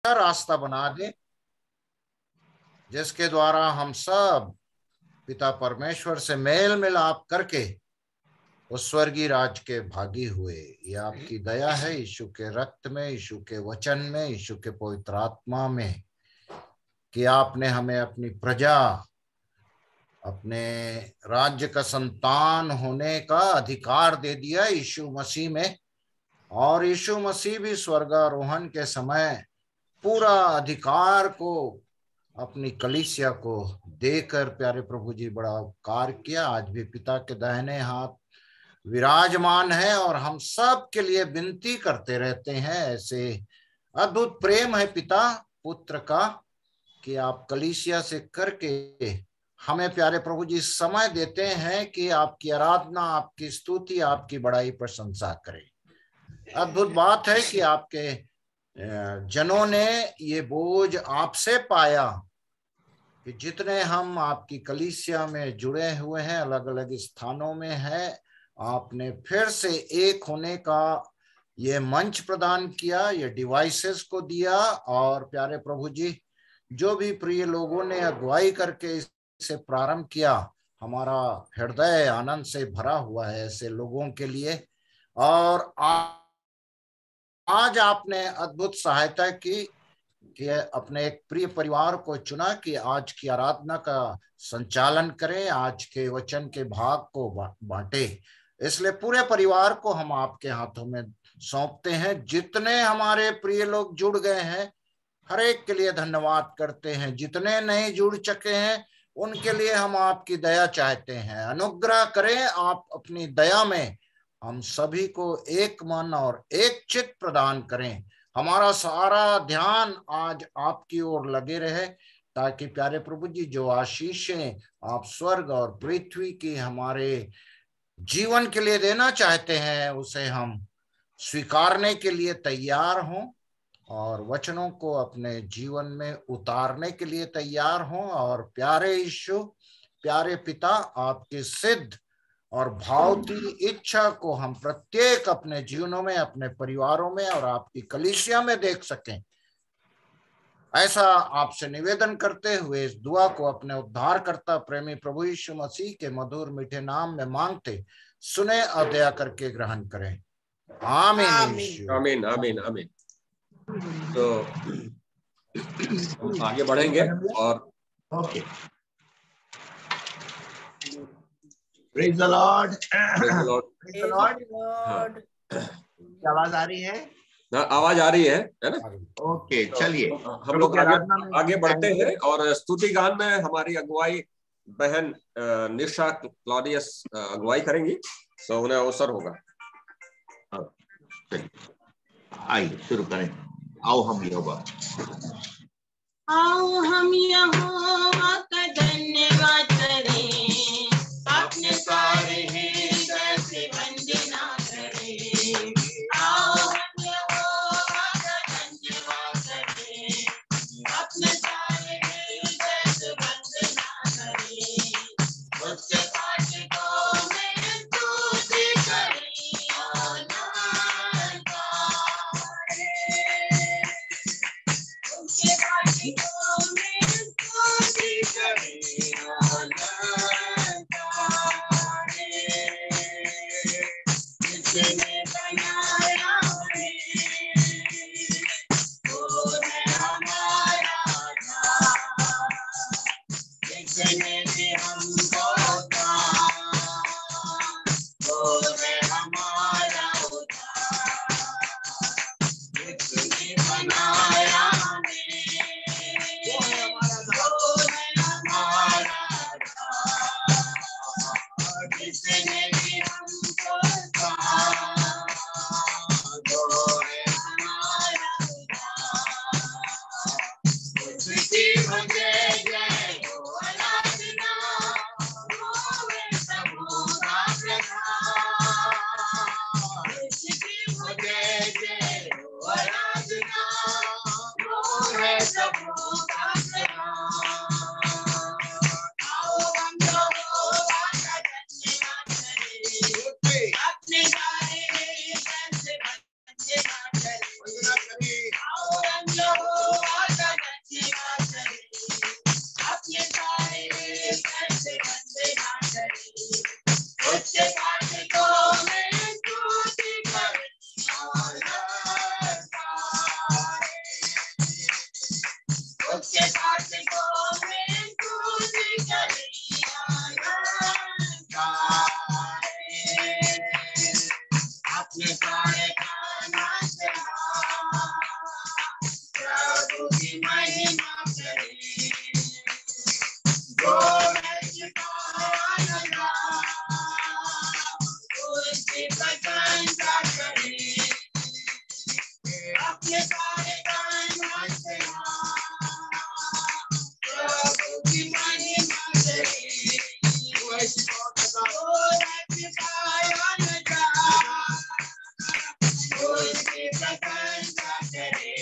रास्ता बना दे, जिसके द्वारा हम सब पिता परमेश्वर से मेल मिलाप करके उस स्वर्गीय राज के भागी हुए। ये आपकी दया है यीशु के रक्त में, यीशु के वचन में, यीशु के पवित्र आत्मा में, कि आपने हमें अपनी प्रजा, अपने राज्य का संतान होने का अधिकार दे दिया यीशु मसीह में। और यीशु मसीह भी स्वर्गारोहण के समय पूरा अधिकार को अपनी कलीसिया को देकर प्यारे प्रभु जी बड़ा उपकार किया। आज भी पिता के दाहिने हाथ विराजमान है और हम सब के लिए विनती करते रहते हैं। ऐसे अद्भुत प्रेम है पिता पुत्र का कि आप कलीसिया से करके हमें प्यारे प्रभु जी समय देते हैं कि आपकी आराधना, आपकी स्तुति, आपकी बड़ाई प्रशंसा करें। अद्भुत बात है कि आपके जनों ने ये बोझ आपसे पाया कि जितने हम आपकी कलीसिया में जुड़े हुए हैं, अलग अलग स्थानों में हैं, आपने फिर से एक होने का ये मंच प्रदान किया, ये डिवाइसेस को दिया। और प्यारे प्रभु जी, जो भी प्रिय लोगों ने अगुवाई करके इसे प्रारंभ किया, हमारा हृदय आनंद से भरा हुआ है ऐसे लोगों के लिए। और आज आपने अद्भुत सहायता की कि अपने एक प्रिय परिवार को चुना कि आज की आराधना का संचालन करें, आज के वचन के भाग को बांटे। इसलिए पूरे परिवार को हम आपके हाथों में सौंपते हैं। जितने हमारे प्रिय लोग जुड़ गए हैं, हर एक के लिए धन्यवाद करते हैं। जितने नहीं जुड़ सके हैं, उनके लिए हम आपकी दया चाहते हैं। अनुग्रह करें आप अपनी दया में, हम सभी को एक मन और एक चित्त प्रदान करें। हमारा सारा ध्यान आज आपकी ओर लगे रहे, ताकि प्यारे प्रभु जी जो आशीषें आप स्वर्ग और पृथ्वी की हमारे जीवन के लिए देना चाहते हैं, उसे हम स्वीकारने के लिए तैयार हों और वचनों को अपने जीवन में उतारने के लिए तैयार हों। और प्यारे यीशु, प्यारे पिता, आपके सिद्ध और भावती इच्छा को हम प्रत्येक अपने जीवनों में, अपने परिवारों में और आपकी कलीसिया में देख सकें, ऐसा आपसे निवेदन करते हुए इस दुआ को अपने उद्धारकर्ता प्रेमी प्रभु यीशु मसीह के मधुर मीठे नाम में मांगते सुने और दया करके ग्रहण करें। आमीन आमीन आमीन आमीन। तो हम आगे बढ़ेंगे और Praise the Lord. Praise the Lord. Praise the Lord. क्या आवाज आ रही है? आवाज आ रही है ना? ओके, चलिए हम लोग आगे बढ़ते हैं और स्तुति गान में हमारी अगुवाई बहन निशा क्लॉडियस अगुवाई करेंगी, तो उन्हें अवसर होगा। आइए शुरू करें। आओ हम यहोवा का धन्यवाद करें, अपने सारे हृदय से वंदना करें। आओ हम यहोवा का धन्यवाद करें, अपने सारे हृदय से वंदना करें। उसके फाटकों में स्तुति करें, आनंद गाएं। उसके फाटकों में स्तुति करें, आनंद जिसने बनाया हमें, वो है हमारा उद्धार। जिसने भी हमको कहा, वो है हमारा उद्धार। जिसने बनाया हमें, वो है हमारा उद्धार। जिसने भी हमको कहा, वो है हमारा उद्धार। उसकी जय जय हो आराधना, वो है सबों का प्रधान। उसकी जय जय हो आराधना, वो है सबों का प्रधान। आओ हम यहोवा का धन्यवाद करें, अपने सारे हृदय से वंदना करें। आओ हम यहोवा उसके कांटों में सूझी कलियां लगाए, अपने सारे काना से प्रभु की महिमा करे, जो उसकी प्रशंसा करे, अपने सारे काना से प्रभु की महिमा करे, उसकी प्रशंसा करे,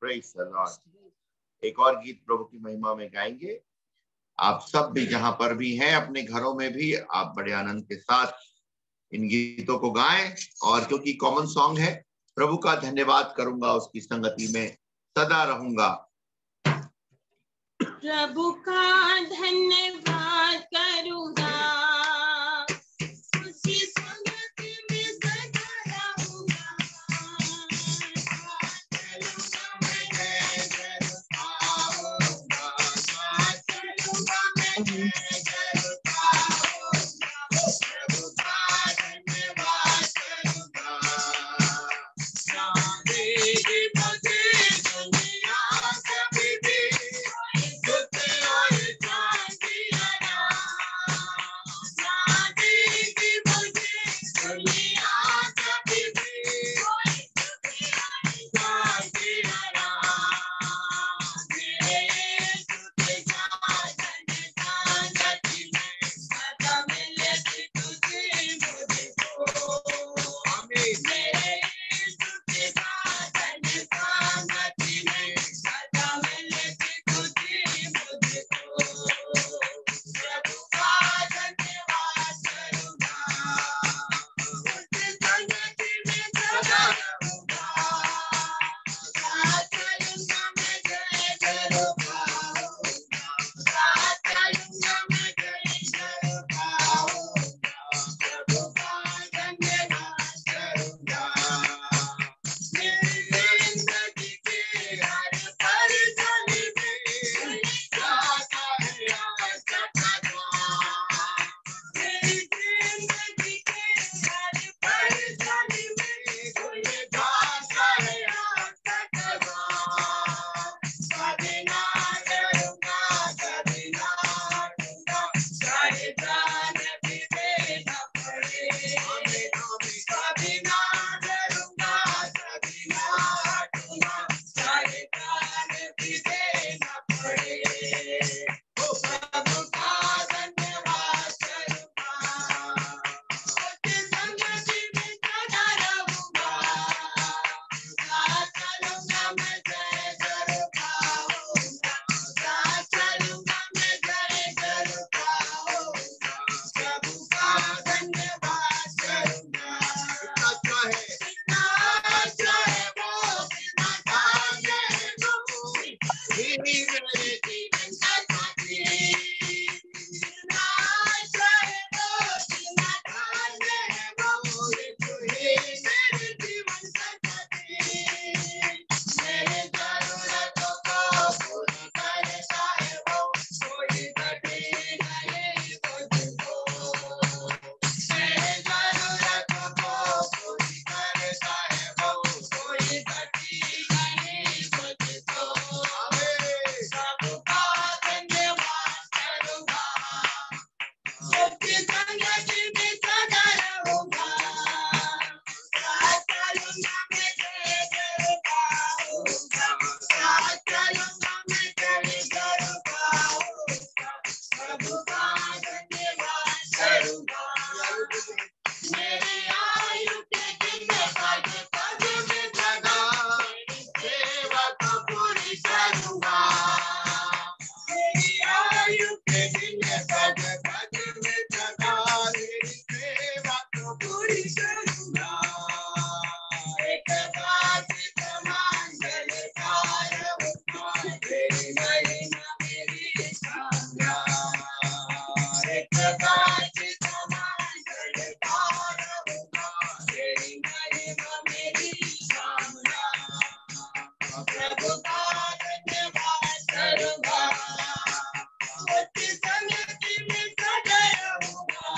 Praise the Lord. एक और गीत प्रभु की महिमा में गाएंगे। आप सब भी जहां पर भी हैं, अपने घरों में भी आप बड़े आनंद के साथ इन गीतों को गाएं, और क्योंकि कॉमन सॉन्ग है, प्रभु का धन्यवाद करूंगा, उसकी संगति में सदा रहूंगा। प्रभु का धन्यवाद करूंगा, उसकी संगति में सदा रहूंगा, चलूंगा मैं जय जय गाऊंगा, चलूंगा मैं जय जय गाऊंगा, प्रभु का धन्यवाद करूंगा, चांदी बजे दुनिया कभी भी प्रभु का धन्यवाद करूंगा, उसकी संगति में सदा रहूंगा,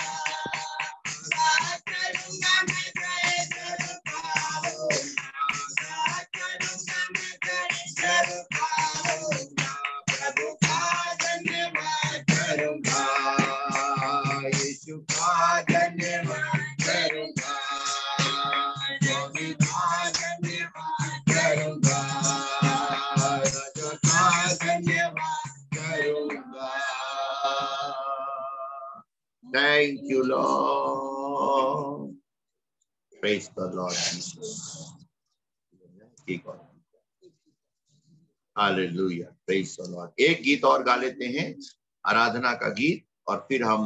बात करूंगा मैं करे जरूर पाऊंगा, बात करूंगा मैं करे जरूर पाऊंगा, प्रभु का धन्यवाद करूंगा, यीशु का धन्यवाद करूंगा, स्वामी का धन्यवाद करूंगा, राजा का धन्यवाद करूंगा। Thank you, Lord. Praise the Lord Jesus. Hallelujah. Praise the Lord. एक गीत और गा लेते हैं, आराधना का गीत, और फिर हम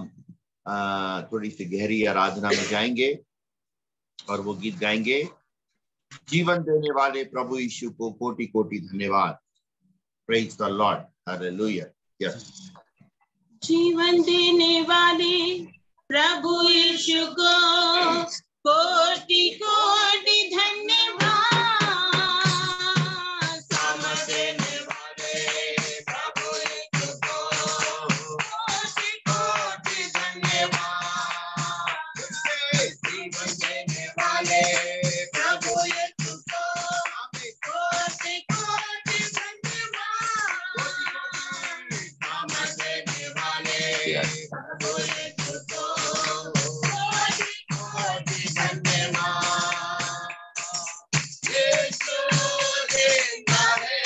थोड़ी सी गहरी आराधना में जाएंगे और वो गीत गाएंगे, जीवन देने वाले प्रभु यीशु को कोटि कोटि धन्यवाद। Praise the Lord. Hallelujah. Yes. जीवन देने वाले प्रभु यीशु को कोटि कोटि धन्यवाद, सामर्थ देने वाले प्रभु यीशु को कोटि कोटि धन्यवाद, जीवन देने वाले प्रभु यीशु को कोटि कोटि धन्यवाद, सामर्थ देने वाले प्रभु यीशु को कोटि कोटि धन्यवाद। यीशु जिंदा है,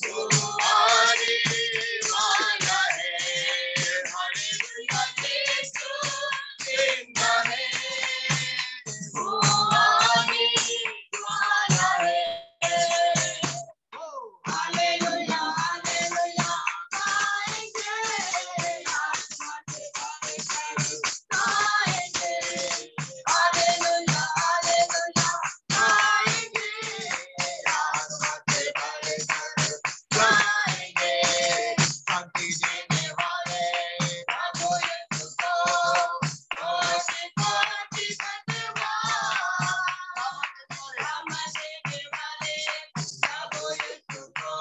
वो आने वाला है, हालेलुया। यीशु जिंदा है, वो आने वाला है, हालेलुया हालेलुया। गाएंगे आत्मा से गाएंगे, हालेलुया हालेलुया। गाएंगे आत्मा से गाएंगे, शांति देने वाले प्रभु यीशु को कोटि कोटि धन्यवाद, सामर्थ देने वाले प्रभु यीशु को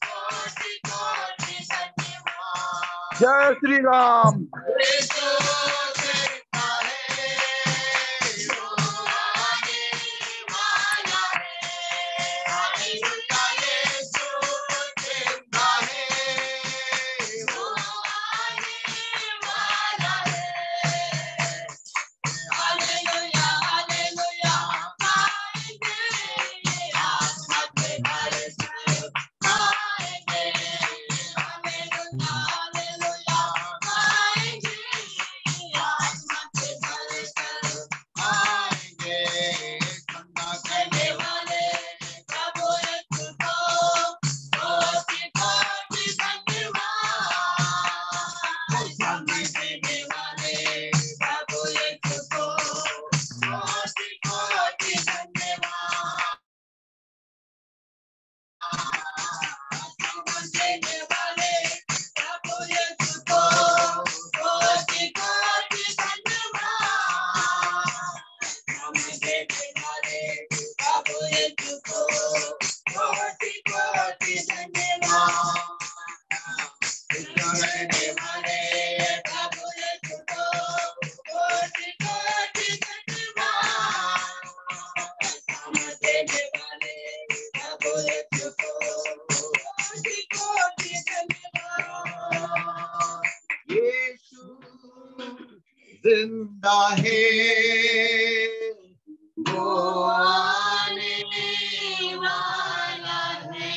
कोटि कोटि धन्यवाद। जय श्री राम। यीशु जिंदा है, वो आने वाला है, हालेलुया। यीशु जिंदा है, वो आने वाला है, हालेलुया हालेलुया। गाएंगे आत्मा से गाएंगे, हालेलुया हालेलुया। गाएंगे आत्मा से गाएंगे, ठंडा करने वाले प्रभु यीशु को कोटि कोटि धन्यवाद, शांति देने वाले प्रभु यीशु को कोटि कोटि धन्यवाद, सामर्थ देने वाले प्रभु यीशु को कोटि कोटि धन्यवाद, सामर्थ देने वाले प्रभु यीशु को कोटि कोटि धन्यवाद, रहने वाले प्रभु यीशु को कोटि कोटि धन्यवाद, सामर्थ देने वाले प्रभु यीशु को कोटि कोटि धन्यवाद। यीशु जिंदा है, वो आने वाला है,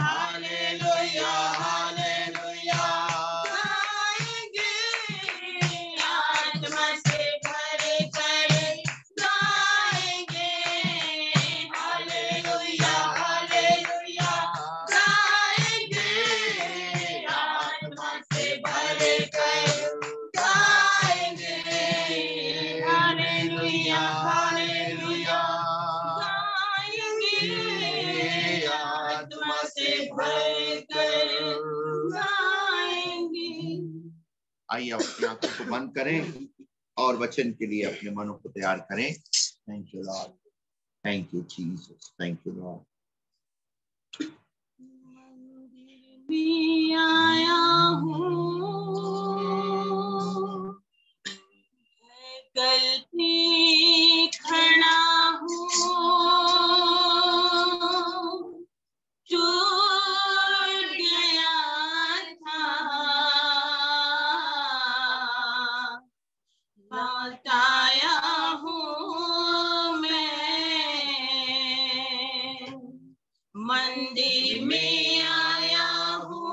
हालेलुया हालेलुया। गाएंगे आत्मा से भरे करे, गाएंगे हालेलुया हालेलुया। गाएंगे आत्मा से भरे करे, गाएंगे हालेलुया हालेलुया। गाएंगे आत्मा से भरे करे, गाएंगे। आइए अपनी आंखों को बंद करें और वचन के लिए अपने मनों को तैयार करें। Thank you Lord. Thank you, Jesus. Thank you, Lord. मैं आया हूँ, कल भी खड़ा हूँ, छूट गया था, लौट आया हूँ मैं, मंदिर में आया हूँ,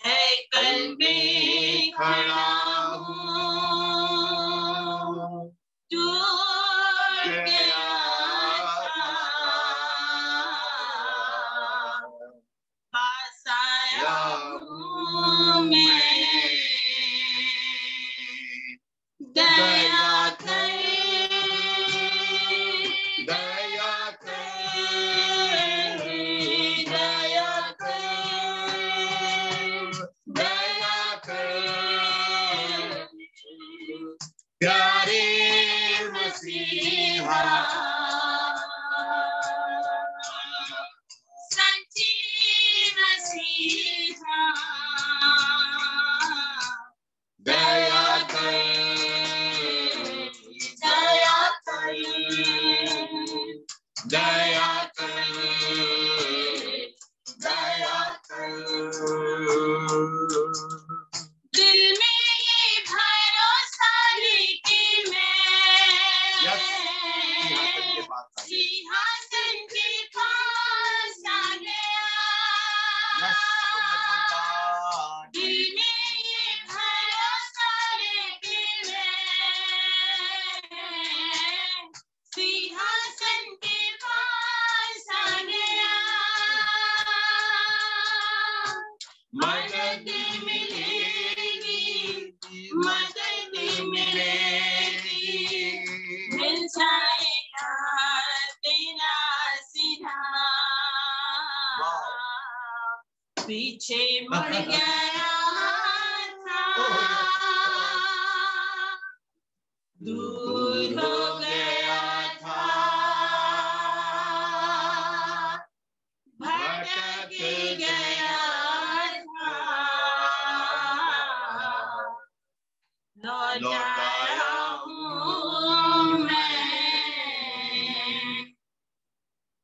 हैकल में खड़ा हूँ, टूट गया था, पास आया हूँ मैं, दया कर, दया कर, दया कर, दया कर, प्यारे मसीहा, सच्ची मसीहा, दया कर, दया कर, दया कर, दया कर। दिल में ये भरोसा है कि मैं सिंहासन के पास आ गया, दिल में ये भरोसा है कि मैं सिंहासन के पास आ गया, मदद मिलेगी, मदद मिलेगी, मिल जाएगा तेरा सीधा, पीछे मुड़ गया था, दूर हो गया था, भटक गया था, लौट आया हूँ मैं,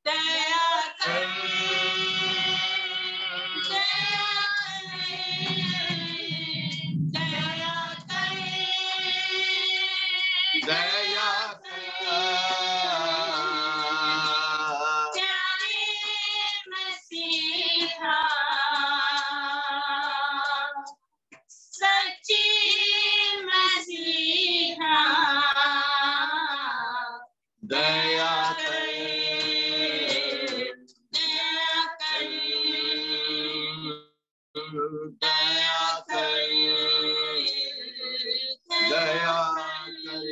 दया कर, दया कर, दया कर, प्यारे मसीहा, सच्ची मसीहा, दया कर, दया कर, दया कर, दया कर,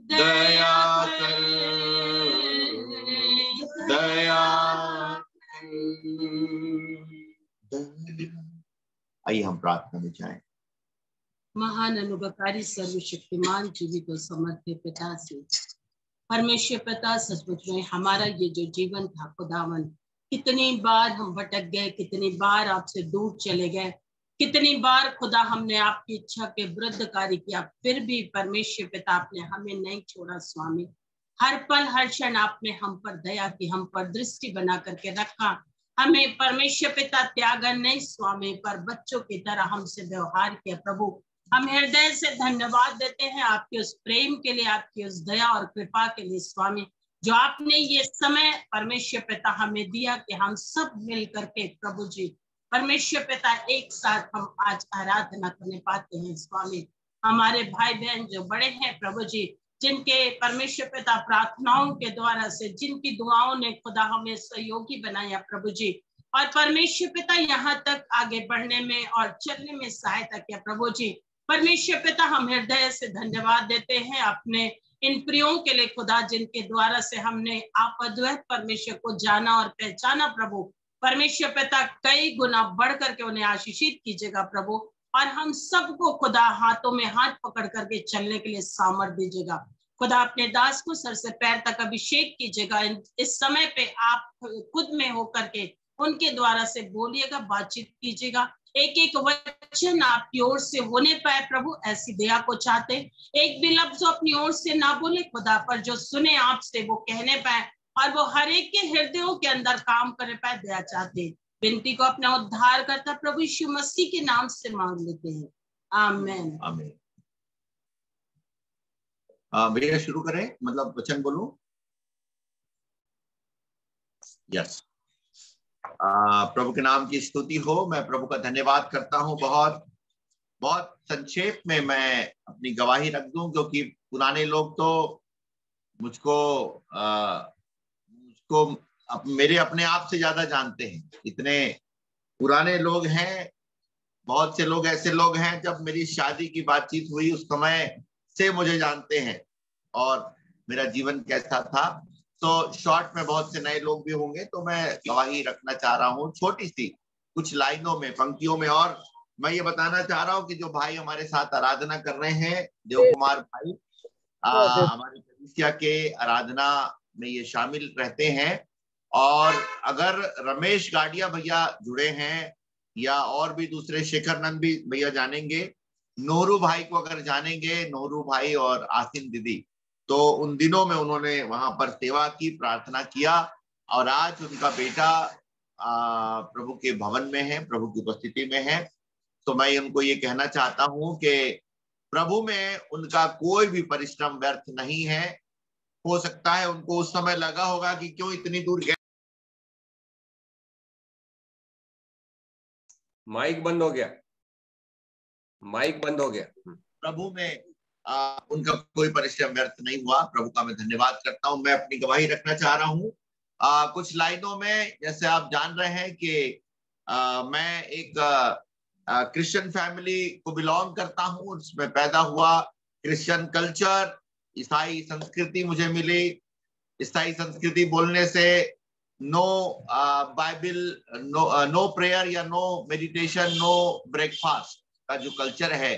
दया कर, दया कर। आइए हम प्रार्थना में जाएं। महान अनुग्रहकारी सर्वशक्तिमान जीवित और समर्थ पिता से परमेश्वर पिता, सचमुच में हमारा ये जो जीवन था खुदावन, कितनी बार हम भटक गए, कितनी बार आपसे दूर चले गए, कितनी बार खुदा हमने आपकी इच्छा के विरुद्ध कार्य किया, फिर भी परमेश्वर पिता आपने हमें नहीं छोड़ा स्वामी। हर पल हर क्षण आपने हम पर दया की, हम पर दृष्टि बना करके रखा, हमें परमेश्वर पिता त्यागा नहीं स्वामी, पर बच्चों की तरह हमसे व्यवहार किया। प्रभु हम हृदय से धन्यवाद देते हैं आपके उस प्रेम के लिए, आपकी उस दया और कृपा के लिए स्वामी, जो आपने ये समय परमेश्वर पिता हमें दिया कि हम सब मिल करके प्रभु जी परमेश्वर पिता एक साथ हम आज आराधना करने पाते हैं स्वामी। हमारे भाई बहन जो बड़े हैं प्रभु जी, जिनके परमेश्वर पिता प्रार्थनाओं के द्वारा से, जिनकी दुआओं ने खुदा हमें सहयोगी बनाया प्रभु जी, और परमेश्वर पिता यहाँ तक आगे बढ़ने में और चलने में सहायता किया प्रभु जी, परमेश्वर पिता हम हृदय से धन्यवाद देते हैं अपने इन प्रियों के लिए खुदा, जिनके द्वारा से हमने आप अद्वैत परमेश्वर को जाना और पहचाना प्रभु। परमेश्वर पिता कई गुना बढ़ करके उन्हें आशीषित कीजिएगा प्रभु। और हम सबको खुदा हाथों में हाथ पकड़ करके चलने के लिए सामर्थ दीजिएगा। खुदा अपने दास को सर से पैर तक अभिषेक कीजिएगा। इस समय पे आप खुद में होकर के उनके द्वारा से बोलिएगा, बातचीत कीजिएगा। एक एक वचन आपकी ओर से होने पाए प्रभु, ऐसी दया को चाहते। एक भी लफ्ज अपनी ओर से ना बोले खुदा, पर जो सुने आपसे वो कहने पाए और वो हर एक के हृदयों के अंदर काम करने पाए, दया चाहते। विनती को अपना उद्धार करता प्रभु यीशु मसीह के नाम से मांग लेते हैं, आमीन। आमीन। भैया शुरू करें, मतलब वचन बोलूं? यस। प्रभु के नाम की स्तुति हो। मैं प्रभु का धन्यवाद करता हूं। बहुत बहुत संक्षेप में मैं अपनी गवाही रख दूं, क्योंकि पुराने लोग तो मुझको मेरे अपने आप से ज्यादा जानते हैं। इतने पुराने लोग हैं। बहुत से लोग ऐसे लोग हैं, जब मेरी शादी की बातचीत हुई उस समय से मुझे जानते हैं और मेरा जीवन कैसा था। तो शॉर्ट में बहुत से नए लोग भी होंगे, तो मैं गवाही रखना चाह रहा हूँ छोटी सी, कुछ लाइनों में, पंक्तियों में। और मैं ये बताना चाह रहा हूँ कि जो भाई हमारे साथ आराधना कर रहे हैं, देव कुमार भाई, हमारी कलीसिया के आराधना में ये शामिल रहते हैं। और अगर रमेश गाडिया भैया जुड़े हैं या और भी दूसरे शेखर नंद भी भैया जानेंगे, नोरू भाई को अगर जानेंगे, नोरू भाई और आसिम दीदी, तो उन दिनों में उन्होंने वहां पर सेवा की, प्रार्थना किया। और आज उनका बेटा प्रभु के भवन में है, प्रभु की उपस्थिति में है। तो मैं उनको ये कहना चाहता हूं कि प्रभु में उनका कोई भी परिश्रम व्यर्थ नहीं है। हो सकता है उनको उस समय लगा होगा कि क्यों इतनी दूर गए। माइक बंद हो गया, माइक बंद हो गया। प्रभु में उनका कोई परिश्रम व्यर्थ नहीं हुआ। प्रभु का मैं धन्यवाद करता हूं। मैं अपनी गवाही रखना चाह रहा हूं कुछ लाइनों में। जैसे आप जान रहे हैं कि मैं एक क्रिश्चियन फैमिली को बिलोंग करता हूं, उसमें पैदा हुआ। क्रिश्चियन कल्चर, ईसाई संस्कृति मुझे मिली। ईसाई संस्कृति बोलने से नो बाइबल, नो प्रेयर या नो मेडिटेशन, नो ब्रेकफास्ट का जो कल्चर है,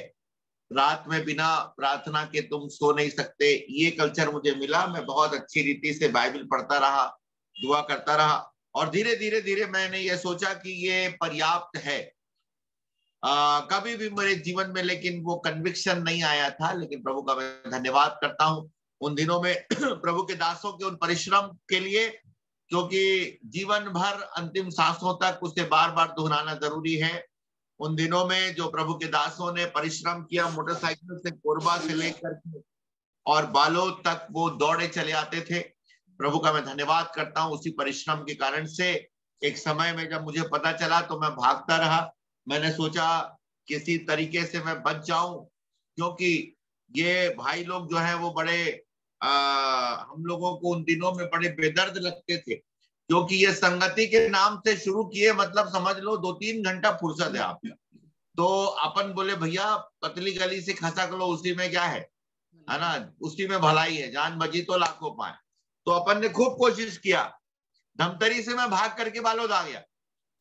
रात में बिना प्रार्थना के तुम सो नहीं सकते, ये कल्चर मुझे मिला। मैं बहुत अच्छी रीति से बाइबल पढ़ता रहा, दुआ करता रहा। और धीरे धीरे धीरे मैंने ये सोचा कि ये पर्याप्त है। कभी भी मेरे जीवन में लेकिन वो कन्विक्शन नहीं आया था। लेकिन प्रभु का मैं धन्यवाद करता हूँ उन दिनों में प्रभु के दासों के उन परिश्रम के लिए, क्योंकि जीवन भर अंतिम सांसों तक उसे बार बार दोहराना जरूरी है। उन दिनों में जो प्रभु के दासों ने परिश्रम किया, मोटरसाइकिल से कोरबा से लेकर और बालोद तक वो दौड़े चले आते थे। प्रभु का मैं धन्यवाद करता हूँ। उसी परिश्रम के कारण से एक समय में जब मुझे पता चला तो मैं भागता रहा। मैंने सोचा किसी तरीके से मैं बच जाऊं, क्योंकि ये भाई लोग जो है वो बड़े हम लोगों को उन दिनों में बड़े बेदर्द लगते थे, क्योंकि ये संगति के नाम से शुरू किए, मतलब समझ लो 2-3 घंटा फुर्सत है आप। तो अपन बोले भैया पतली गली से खसक लो, उसी में क्या है ना, उसी में भलाई है, जान बची तो लाखों पाए। तो अपन ने खूब कोशिश किया। धमतरी से मैं भाग करके बालोद आ गया।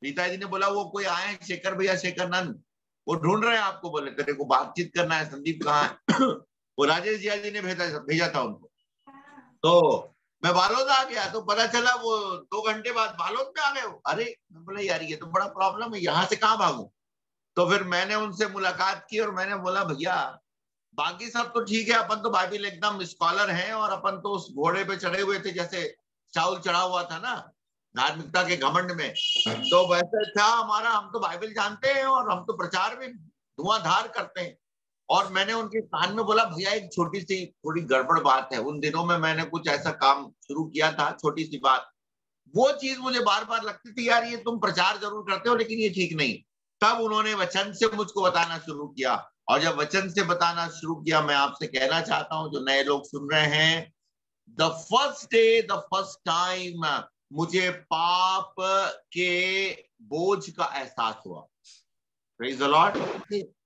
रीता जी ने बोला वो कोई आए हैं शेखर भैया, शेखर नंद, वो ढूंढ रहे हैं आपको, बोले तेरे को बातचीत करना है, संदीप कहाँ है? वो राजेश जी ने भेजा था उनको। तो मैं बालोद आ गया तो पता चला वो 2 घंटे बाद बालोद में आ गए। अरे मैं बोला यार ये तो बड़ा प्रॉब्लम है, यहाँ से कहाँ भागूं? तो फिर मैंने उनसे मुलाकात की और मैंने बोला भैया बाकी सब तो ठीक है, अपन तो बाइबल एकदम स्कॉलर हैं और अपन तो उस घोड़े पे चढ़े हुए थे जैसे चाउल चढ़ा हुआ था ना धार्मिकता के घमंड में, तो वैसे था हमारा। हम तो बाइबल जानते हैं और हम तो प्रचार में धुआंधार करते हैं। और मैंने उनके कान में बोला भैया एक छोटी सी थोड़ी गड़बड़ बात है। उन दिनों में मैंने कुछ ऐसा काम शुरू किया था, छोटी सी बात, वो चीज मुझे बार बार लगती थी यार ये तुम प्रचार जरूर करते हो लेकिन ये ठीक नहीं। तब उन्होंने वचन से मुझको बताना शुरू किया, और जब वचन से बताना शुरू किया, मैं आपसे कहना चाहता हूं जो नए लोग सुन रहे हैं, the first day, the first time मुझे पाप के बोझ का एहसास हुआ। Praise the Lord.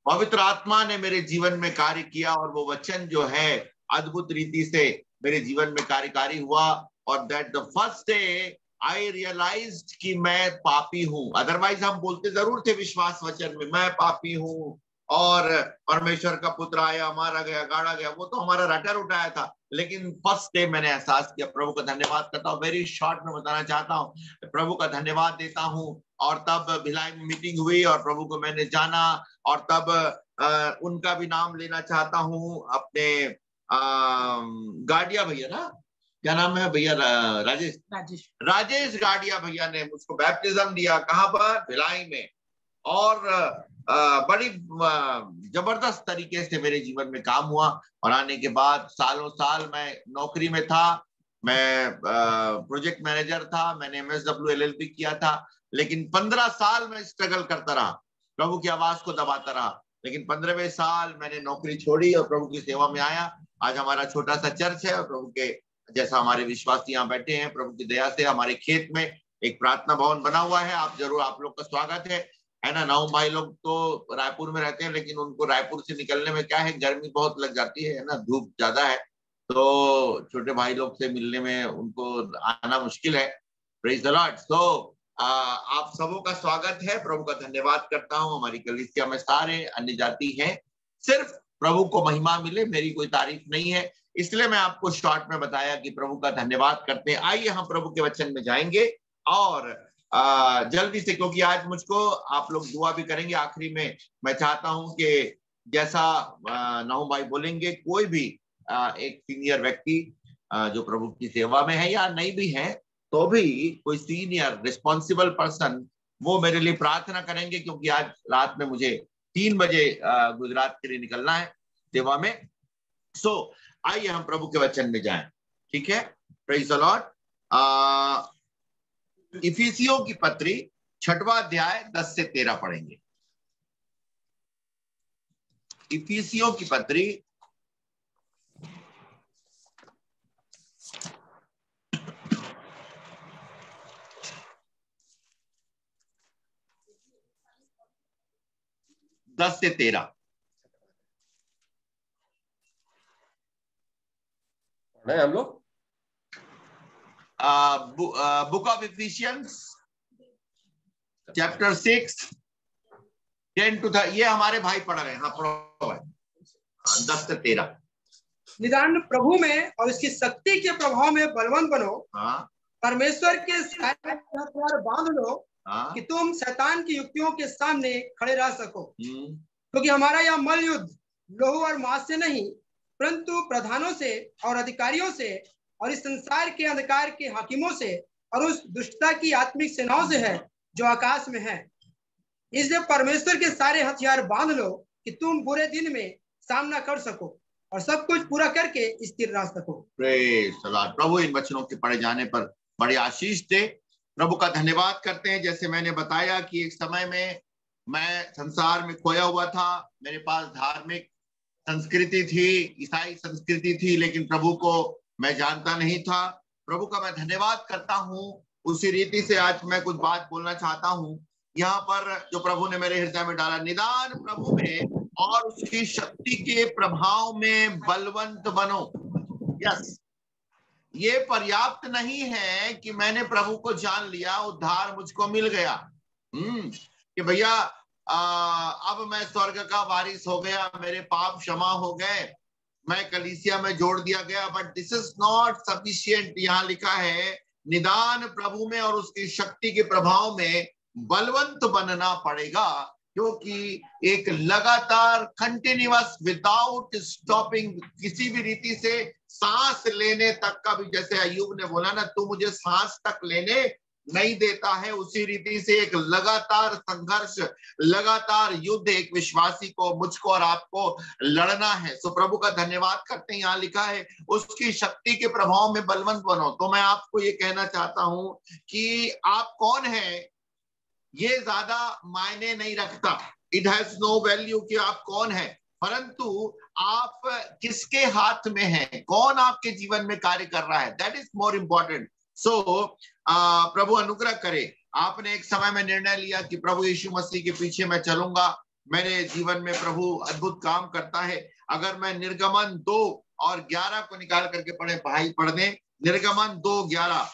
पवित्र आत्मा ने मेरे जीवन में कार्य किया और वो वचन जो है अद्भुत रीति से मेरे जीवन में कार्यकारी हुआ। और that the first day I realised कि मैं पापी हूं। अदरवाइज हम बोलते जरूर थे विश्वास वचन में, मैं पापी हूं, और परमेश्वर का पुत्र आया, मारा गया, गाड़ा गया, वो तो हमारा रटर उठाया था। लेकिन फर्स्ट डे मैंने एहसास किया। प्रभु का धन्यवाद करता हूँ। वेरी शॉर्ट में बताना चाहता हूँ, प्रभु का धन्यवाद देता हूँ। और तब भिलाई में मीटिंग हुई और प्रभु को मैंने जाना, और तब उनका भी नाम लेना चाहता हूँ, अपने गाडिया भैया ना, क्या नाम है भैया, राजेश गाडिया भैया ने मुझको बैप्टिज्म दिया। कहाँ पर? भिलाई में। और बड़ी जबरदस्त तरीके से मेरे जीवन में काम हुआ। और आने के बाद सालों साल मैं नौकरी में था। मैं प्रोजेक्ट मैनेजर था, मैंने MSW LLB किया था। लेकिन 15 साल मैं स्ट्रगल करता रहा, प्रभु की आवाज को दबाता रहा। लेकिन 15वें साल मैंने नौकरी छोड़ी और प्रभु की सेवा में आया। आज हमारा छोटा सा चर्च है और प्रभु के जैसा हमारे विश्वासी यहाँ बैठे हैं, प्रभु की दया से हमारे खेत में एक प्रार्थना भवन बना हुआ है। आप जरूर, आप लोग का स्वागत है ना। नाउम भाई लोग तो रायपुर में रहते हैं, लेकिन उनको रायपुर से निकलने में क्या है, गर्मी बहुत लग जाती है ना, धूप ज्यादा है, तो छोटे भाई लोग से मिलने में उनको आना मुश्किल है। Praise the Lord. सो आप सबों का स्वागत है। प्रभु का धन्यवाद करता हूँ। हमारी कलीसिया में सारे अन्य जाति हैं। सिर्फ प्रभु को महिमा मिले, मेरी कोई तारीफ नहीं है, इसलिए मैं आपको शॉर्ट में बताया कि प्रभु का धन्यवाद करते हैं। आइए हम प्रभु के वचन में जाएंगे और जल्दी से, क्योंकि आज मुझको आप लोग दुआ भी करेंगे। आखिरी में मैं चाहता हूं कि जैसा नाहूम भाई बोलेंगे, कोई भी एक सीनियर व्यक्ति जो प्रभु की सेवा में है या नहीं भी है, तो भी कोई सीनियर रिस्पॉन्सिबल पर्सन वो मेरे लिए प्रार्थना करेंगे, क्योंकि आज रात में मुझे 3 बजे गुजरात के लिए निकलना है सेवा में। सो आइए हम प्रभु के वचन में जाएं, ठीक है। Praise the Lord. इफिसियों की पत्री 6वां अध्याय 10 से 13 पढ़ेंगे। इफिसियों की पत्री 10 से 13 पढ़े हम लोग। Book of efficiency chapter 6 10 to 13। ये हमारे भाई पढ़ रहे हैं। हाँ पढ़ो भाई। 10 से 13। निदान प्रभु में और इसकी शक्ति के प्रभाव में बलवान बनो। हाँ। परमेश्वर के सारे हथियार बांध लो। हाँ। कि तुम शैतान की युक्तियों के सामने खड़े रह सको। क्योंकि हमारा यह मल युद्ध लोहू और मांस से नहीं, परंतु प्रधानों से और अधिकारियों से और इस संसार के अंधकार के हाकिमों से और उस दुष्टता की आत्मिक सेनाओं से है जो आकाश में है। इसलिए परमेश्वर के सारे हथियार बांध लो कि तुम बुरे दिन में सामना कर सको और सब कुछ पूरा करके स्थिर रह सको। Praise the Lord. प्रभु इन वचनों के पढ़े जाने पर बड़ी आशीष दे। प्रभु का धन्यवाद करते हैं। जैसे मैंने बताया कि एक समय में मैं संसार में खोया हुआ था। मेरे पास धार्मिक संस्कृति थी, ईसाई संस्कृति थी, लेकिन प्रभु को मैं जानता नहीं था। प्रभु का मैं धन्यवाद करता हूँ। उसी रीति से आज मैं कुछ बात बोलना चाहता हूँ। यहाँ पर जो प्रभु ने मेरे हृदय में डाला, निदान प्रभु में और उसकी शक्ति के प्रभाव में बलवंत बनो। यस, ये पर्याप्त नहीं है कि मैंने प्रभु को जान लिया, उद्धार मुझको मिल गया, कि भैया अब मैं स्वर्ग का वारिस हो गया, मेरे पाप क्षमा हो गए, मैं कलीसिया में जोड़ दिया गया। But this is not sufficient. यहाँ लिखा है निदान प्रभु में और उसकी शक्ति के प्रभाव में बलवंत बनना पड़ेगा, क्योंकि एक लगातार कंटिन्यूअस विदाउट स्टॉपिंग, किसी भी रीति से सांस लेने तक का भी, जैसे अय्यूब ने बोला ना, तू मुझे सांस तक लेने नहीं देता है, उसी रीति से एक लगातार संघर्ष, लगातार युद्ध एक विश्वासी को, मुझको और आपको लड़ना है। सो प्रभु का धन्यवाद करते हैं। यहाँ लिखा है उसकी शक्ति के प्रभाव में बलवंत बनो। तो मैं आपको ये कहना चाहता हूं कि आप कौन है ये ज्यादा मायने नहीं रखता। इट हैज नो वैल्यू कि आप कौन है, परंतु आप किसके हाथ में हैं, कौन आपके जीवन में कार्य कर रहा है, दैट इज मोर इम्पोर्टेंट। सो प्रभु अनुग्रह करे। आपने एक समय में निर्णय लिया कि प्रभु यीशु मसीह के पीछे मैं चलूंगा, मेरे जीवन में प्रभु अद्भुत काम करता है। अगर मैं निर्गमन 2 और 11 को निकाल करके पढ़े, भाई पढ़ दें, निर्गमन 2:11।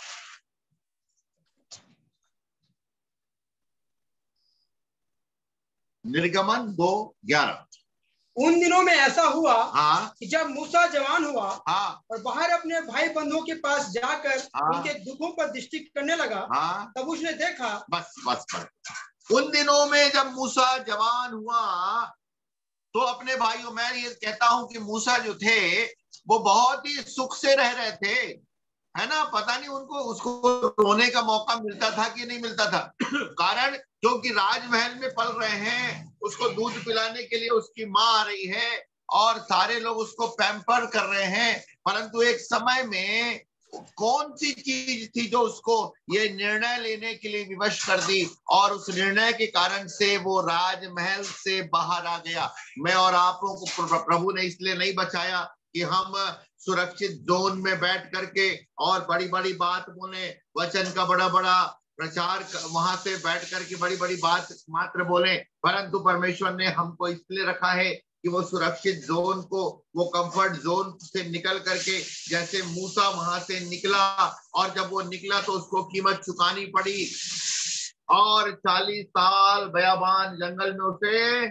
निर्गमन 2:11। उन दिनों में ऐसा हुआ हाँ कि जब मूसा जवान हुआ हाँ और बाहर अपने भाई बंधुओं के पास जाकर उनके दुखों पर दृष्टि करने लगा, तब उसने देखा। बस उन दिनों में जब मूसा जवान हुआ तो अपने भाइयों, मैं ये कहता हूं कि मूसा जो थे वो बहुत ही सुख से रह रहे थे, है ना। पता नहीं उनको उसको रोने का मौका मिलता था कि नहीं मिलता था। कारण क्योंकि राजमहल में पल रहे हैं, उसको दूध पिलाने के लिए उसकी माँ आ रही है और सारे लोग उसको पैम्पर कर रहे हैं। परंतु एक समय में कौन सी चीज थी जो उसको ये निर्णय लेने के लिए विवश कर दी, और उस निर्णय के कारण से वो राजमहल से बाहर आ गया। मैं और आप लोगों को प्रभु ने इसलिए नहीं बचाया कि हम सुरक्षित जोन में बैठ करके और बड़ी बड़ी बात बोले, वचन का बड़ा बड़ा प्रचार वहां से बैठ करके बड़ी बड़ी बात मात्र बोले, परंतु परमेश्वर ने हमको इसलिए रखा है कि वो सुरक्षित जोन को, वो कंफर्ट जोन से निकल करके, जैसे मूसा वहां से निकला और जब वो निकला तो उसको कीमत चुकानी पड़ी और 40 साल बयाबान जंगल में उसे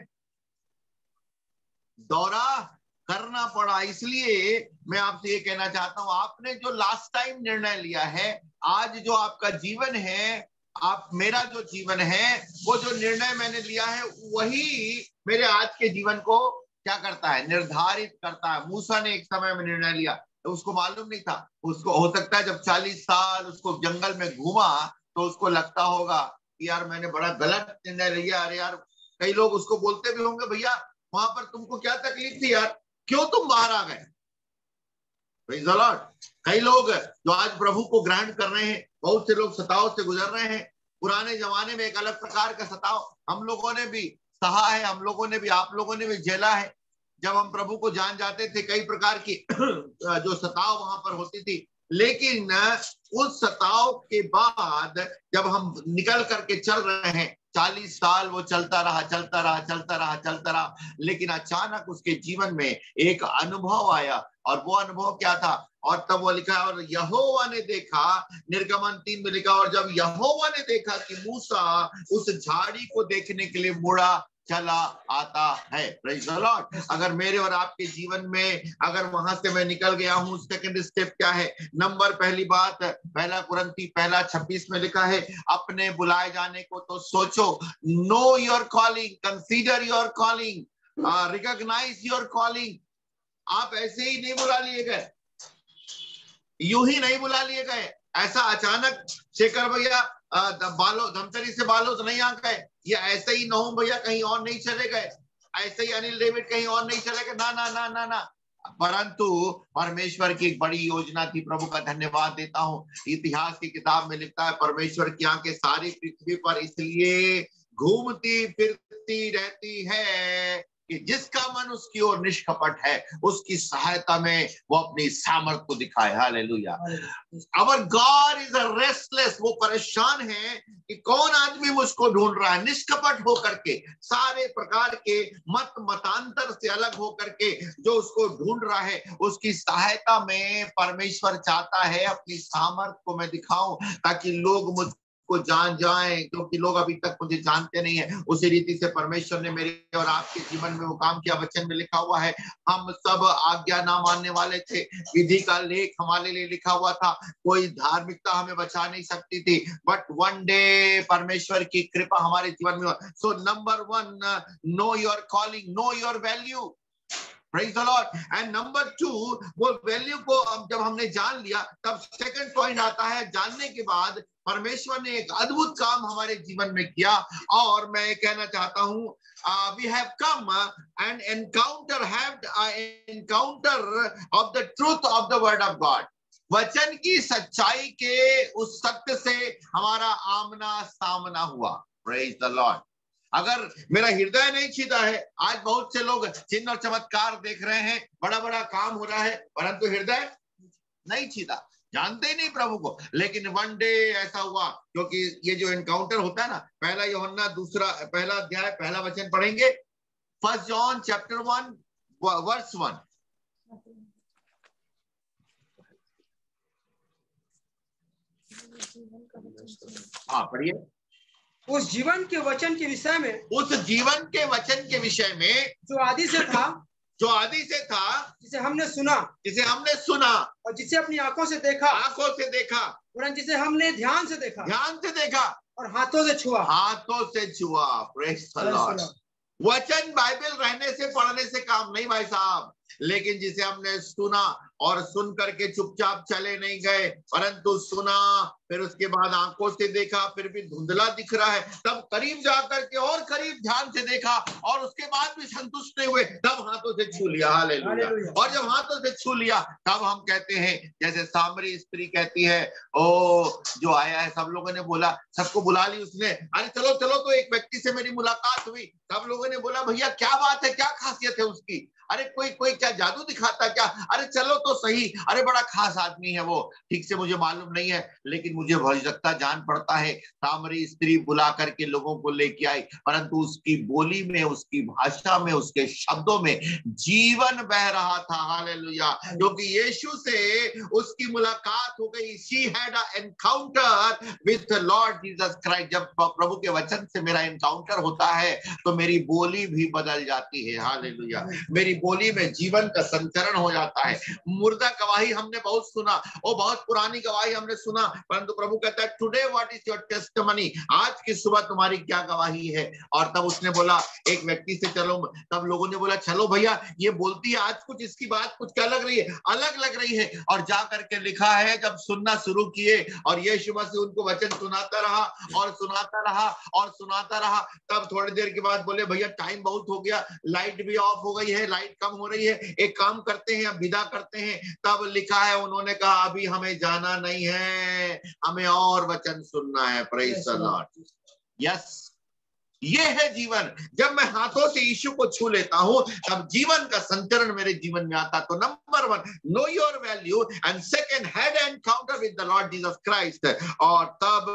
दौरा करना पड़ा। इसलिए मैं आपसे ये कहना चाहता हूं, आपने जो लास्ट टाइम निर्णय लिया है, आज जो आपका जीवन है, आप मेरा जो जीवन है, वो जो निर्णय मैंने लिया है वही मेरे आज के जीवन को क्या करता है, निर्धारित करता है। मूसा ने एक समय में निर्णय लिया तो उसको मालूम नहीं था, उसको हो सकता है जब 40 साल उसको जंगल में घूमा तो उसको लगता होगा कि यार मैंने बड़ा गलत निर्णय लिया। अरे यार, कई लोग उसको बोलते भी होंगे, भैया वहां पर तुमको क्या तकलीफ थी यार, क्यों तुम बाहर आ गए। Praise the Lord. कई लोग जो आज प्रभु को ग्रहण कर रहे हैं, बहुत से लोग सताव से गुजर रहे हैं। पुराने जमाने में एक अलग प्रकार का सताव हम लोगों ने भी सहा है, हम लोगों ने भी, आप लोगों ने भी झेला है। जब हम प्रभु को जान जाते थे, कई प्रकार की जो सताव वहां पर होती थी, लेकिन उस सताव के बाद जब हम निकल करके चल रहे हैं, 40 साल वो चलता रहा, लेकिन अचानक उसके जीवन में एक अनुभव आया, और वो अनुभव क्या था, और तब वो लिखा, और यहोवा ने देखा, निर्गमन 3 में लिखा, और जब यहोवा ने देखा कि मूसा उस झाड़ी को देखने के लिए मुड़ा चला आता है। Praise the Lord. अगर मेरे और आपके जीवन में अगर वहां से मैं निकल गया हूं, सेकंड स्टेप क्या है, नंबर, पहली बात, 1 कुरिन्थी 1:26 में लिखा है, अपने बुलाए जाने को तो सोचो, know your calling, consider your calling, recognise your calling. आप ऐसे ही नहीं बुला लिए गए, यूं ही नहीं बुला लिए गए। ऐसा अचानक शेखर भैया बालो धमतरी से बालो तो नहीं आ गए, या ऐसे ही नहूम भैया कहीं और नहीं चले गए, ऐसे ही अनिल डेविड कहीं और नहीं चले गए, ना ना ना ना ना, परंतु परमेश्वर की एक बड़ी योजना थी। प्रभु का धन्यवाद देता हूं। इतिहास की किताब में लिखता है, परमेश्वर की आंखें सारी पृथ्वी पर इसलिए घूमती फिरती रहती है कि जिसका मन उसकी ओर निष्कपट है, उसकी सहायता में वो अपनी सामर्थ को दिखाए। Hallelujah. Our God is a restless, वो परेशान है कि कौन आदमी मुझको ढूंढ रहा है, निष्कपट होकर के, सारे प्रकार के मतांतर से अलग होकर के जो उसको ढूंढ रहा है, उसकी सहायता में परमेश्वर चाहता है अपनी सामर्थ को मैं दिखाऊं, ताकि लोग मुझ को जान जाएं, क्योंकि लोग अभी तक मुझे जानते नहीं है। उसी रीति से परमेश्वर ने मेरे और आपके जीवन में वो काम किया। वचन में लिखा हुआ है, हम सब आज्ञा ना मानने वाले थे, विधि का लेख हमारे लिए लिखा हुआ था, कोई धार्मिकता हमें बचा नहीं सकती थी, बट वन डे परमेश्वर की कृपा हमारे जीवन में। So number 1, no your calling, know your value. Praise the Lord. And number 2, वो वैल्यू को जब हमने जान लिया, तब सेकंड पॉइंट आता है, जानने के बाद परमेश्वर ने एक अद्भुत काम हमारे जीवन में किया। और मैं कहना चाहता हूँ, we have come and have encounter of the truth of the word of God. वचन की सच्चाई के उस सत्य से हमारा आमना सामना हुआ। Praise the Lord. अगर मेरा हृदय नहीं छीदा है, आज बहुत से लोग चिन्ह और चमत्कार देख रहे हैं, बड़ा बड़ा काम हो रहा है, परंतु हृदय नहीं छीदा, जानते ही नहीं प्रभु को। लेकिन वन डे ऐसा हुआ, क्योंकि ये जो एनकाउंटर होता है ना, 1 यूहन्ना 1 अध्याय 1 वचन पढ़ेंगे, 1 जॉन चैप्टर 1 वर्स 1। हाँ पढ़िए। उस जीवन के वचन के विषय में, उस जीवन के वचन के विषय में जो आदि से था, जो आदि से था, जिसे हमने सुना और जिसे अपनी आंखों से देखा, वरन जिसे हमने ध्यान से देखा और हाथों से छुआ। Praise the Lord. वचन बाइबल रहने से पढ़ने से काम नहीं भाई साहब, लेकिन जिसे हमने सुना और सुन करके चुपचाप चले नहीं गए, परंतु सुना, फिर उसके बाद आंखों से देखा, फिर भी धुंधला दिख रहा है, तब करीब जाकर के और करीब ध्यान से देखा और उसके बाद भी संतुष्ट नहीं हुए, तब हाथों से छू लिया। हालेलुया। और जब हाथों से छू लिया तब हम कहते हैं, जैसे सामरी स्त्री कहती है, ओ जो आया है, सब लोगों ने बोला, सबको बुला ली उसने, अरे चलो चलो, तो एक व्यक्ति से मेरी मुलाकात हुई, सब लोगों ने बोला भैया क्या बात है, क्या खासियत है उसकी, अरे कोई क्या जादू दिखाता क्या, अरे चलो तो सही, अरे बड़ा खास आदमी है वो, ठीक से मुझे मालूम नहीं है, लेकिन मुझे भविष्यता जान पड़ता है, सामरी स्त्री बुला करके लोगों को लेके आई, परंतु उसकी बोली में, उसकी भाषा में, उसके शब्दों में जीवन बह रहा था। हालेलुया। क्योंकि यीशु से उसकी मुलाकात हो गई। She had a encounter with Lord Jesus Christ. जब प्रभु के वचन से मेरा एनकाउंटर होता है तो मेरी बोली भी बदल जाती है। हालेलुया। मेरी बोली में जीवन का संचरण हो जाता है। मुर्दा गवाही हमने बहुत सुना, वो बहुत पुरानी गवाही हमने सुना, परंतु प्रभु कहता है today what is your testimony, आज की सुबह तुम्हारी क्या गवाही है। और तब उसने बोला एक व्यक्ति से चलो, तब लोगों ने बोला चलो भैया ये बोलती है आज कुछ, इसकी बात कुछ क्या लग रही है, अलग लग रही है। और जा करके लिखा है जब सुनना शुरू किए और यीशु मसीह उनको वचन सुनाता रहा और सुनाता रहा और सुनाता रहा, तब थोड़ी देर के बाद बोले भैया टाइम बहुत हो गया, लाइट भी ऑफ हो गई है, लाइट कम हो रही है, एक काम करते हैं, अब विदा करते हैं। तब लिखा है उन्होंने कहा अभी हमें जाना नहीं है, हमें और वचन सुनना है। Praise the Lord. यस, ये है जीवन। जब मैं हाथों से यीशु को छू लेता हूं तब जीवन का संचरण मेरे जीवन में आता। तो number 1 know your value, and second had encounter with the Lord Jesus Christ. और तब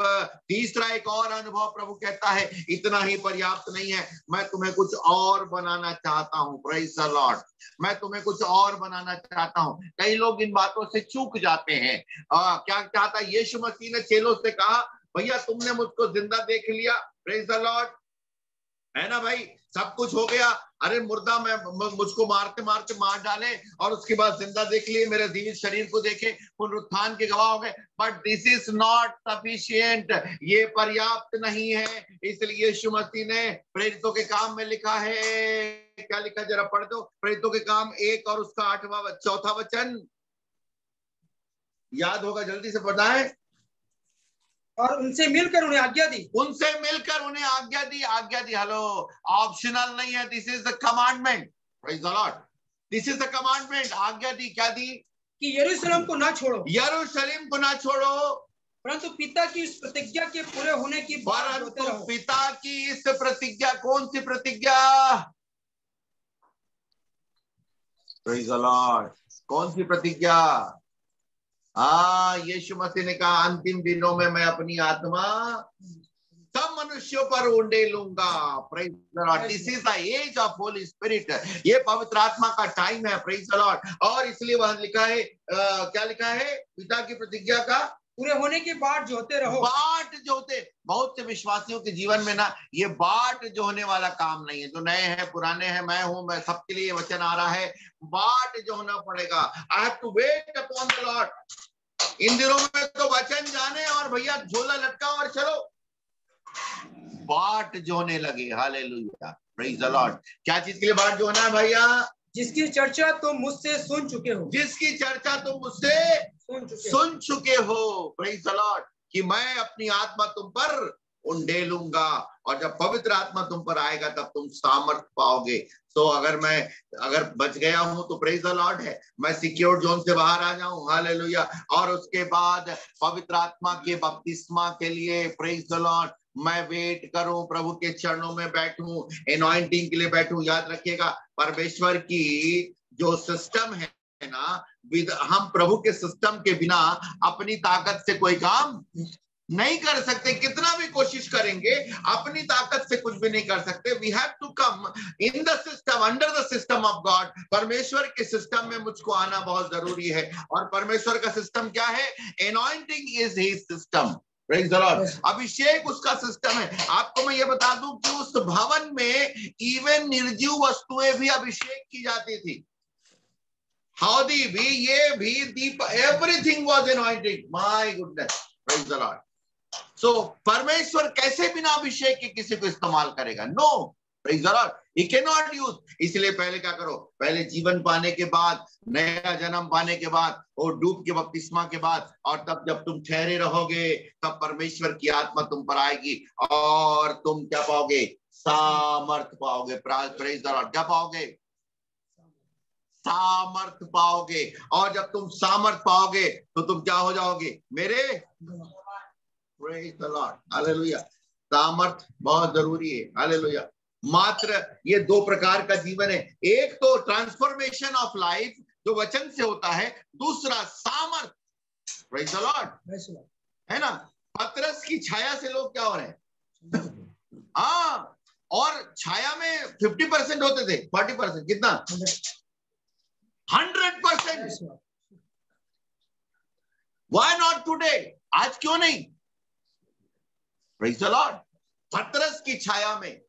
तीसरा एक और अनुभव, प्रभु कहता है इतना ही पर्याप्त नहीं है, मैं तुम्हें कुछ और बनाना चाहता हूं। Praise the Lord. मैं तुम्हें कुछ और बनाना चाहता हूं। कई लोग इन बातों से चूक जाते हैं। क्या चाहता यीशु मसीह ने चेलों से कहा भैया तुमने मुझको जिंदा देख लिया, प्रेज़ द लॉर्ड, है ना भाई, सब कुछ हो गया, अरे मुर्दा में मुझको मारते मारते मार डाले और उसके बाद जिंदा देख लिए, मेरे जीवित शरीर को देखे, पुनरुत्थान के गवाह हो गए, but this is not sufficient, ये पर्याप्त नहीं है। इसलिए यीशु मसीह ने प्रेरितों के काम में लिखा है, क्या लिखा जरा पढ़ दो, प्रेरितों के काम 1 और उसका 4वां वचन याद होगा, जल्दी से बताएं। और उनसे मिलकर उन्हें आज्ञा दी, उनसे मिलकर उन्हें आज्ञा दी। आज्ञा दी, हेलो, ऑप्शनल नहीं है, this is the commandment. Praise the Lord. This is the commandment. आज्ञा दी, क्या दी? कि यरूशलेम को ना छोड़ो, यरूशलेम को ना छोड़ो, परंतु पिता की इस प्रतिज्ञा के पूरे होने की बात होते रहो। पिता की इस प्रतिज्ञा, कौन सी प्रतिज्ञा? Praise the Lord. कौन सी प्रतिज्ञा? यीशु मसीह ने कहा अंतिम दिनों में मैं अपनी आत्मा सब मनुष्यों पर उंडेलूंगा। Praise the Lord. This is the age of Holy Spirit. ये पवित्र आत्मा का टाइम है। Praise the Lord. और इसलिए वहां लिखा है, क्या लिखा है? पिता की प्रतिज्ञा का पूरे होने की बाट जोते रहो। बाट जोते। बहुत से विश्वासियों के जीवन में ना ये बाट जो होने वाला काम नहीं है। जो नए हैं, पुराने हैं, मैं हूं, मैं सबके लिए वचन आ रहा है, बाट जो होना पड़ेगा। I have to wait upon the Lord. इन दिनों में तो वचन जाने और भैया झोला लटका और चलो, बाट जोने लगे। Hallelujah, praise the Lord. क्या चीज के लिए बाट जोना है भैया? जिसकी चर्चा तुम मुझसे सुन चुके हो, जिसकी चर्चा तुम मुझसे सुन चुके हो। Praise the Lord. कि मैं अपनी आत्मा तुम पर उंडेलूंगा और जब पवित्र आत्मा तुम पर आएगा तब तुम सामर्थ पाओगे। तो अगर बच गया हूं तो प्रेज़ द लॉर्ड है, मैं सिक्योर जोन से बाहर आ जाऊं। हालेलुया। और उसके बाद पवित्र आत्मा के बपतिस्मा के लिए प्रेज़ द लॉर्ड मैं वेट करूं, प्रभु के चरणों में बैठूं, एनॉइंटिंग के लिए बैठूं। याद रखिएगा, परमेश्वर की जो सिस्टम है ना, हम प्रभु के सिस्टम के बिना अपनी ताकत से कोई काम नहीं कर सकते। कितना भी कोशिश करेंगे अपनी ताकत से कुछ भी नहीं कर सकते। We have to come in the system, under the system of God. परमेश्वर के सिस्टम में मुझको आना बहुत जरूरी है। और परमेश्वर का सिस्टम क्या है? Anointing is his system. Praise the Lord. अभिषेक उसका सिस्टम है। आपको मैं ये बता दूं कि उस भवन में इवन निर्जीव वस्तुएं भी अभिषेक की जाती थी, हौदी भी, ये भी, दीप, everything was anointed. My goodness, praise the Lord. So परमेश्वर कैसे बिना अभिषेक के किसी को इस्तेमाल करेगा? No, praise the Lord, he can not use. इसलिए पहले क्या करो, पहले जीवन पाने के बाद, नया जन्म पाने के बाद, और डूब के बपतिस्मा के बाद, और तब जब तुम ठहरे रहोगे तब परमेश्वर की आत्मा तुम पर आएगी और तुम क्या पाओगे? सामर्थ पाओगे। Praise the Lord. क्या पाओगे? सामर्थ पाओगे। और जब तुम सामर्थ पाओगे तो तुम क्या हो जाओगे मेरे? Praise the Lord, hallelujah. सामर्थ बहुत जरूरी है, हालेलुया। मात्र ये दो प्रकार का जीवन है, एक तो ट्रांसफॉर्मेशन ऑफ लाइफ जो वचन से होता है, दूसरा सामर्थ। प्रेज द लॉर्ड, है ना। पतरस की छाया से लोग क्या हो रहे हैं? हाँ, और छाया में 50% होते थे, 40%, कितना? 100%। Why not today? आज क्यों नहीं? Praise the Lord. पतरस की छाया में,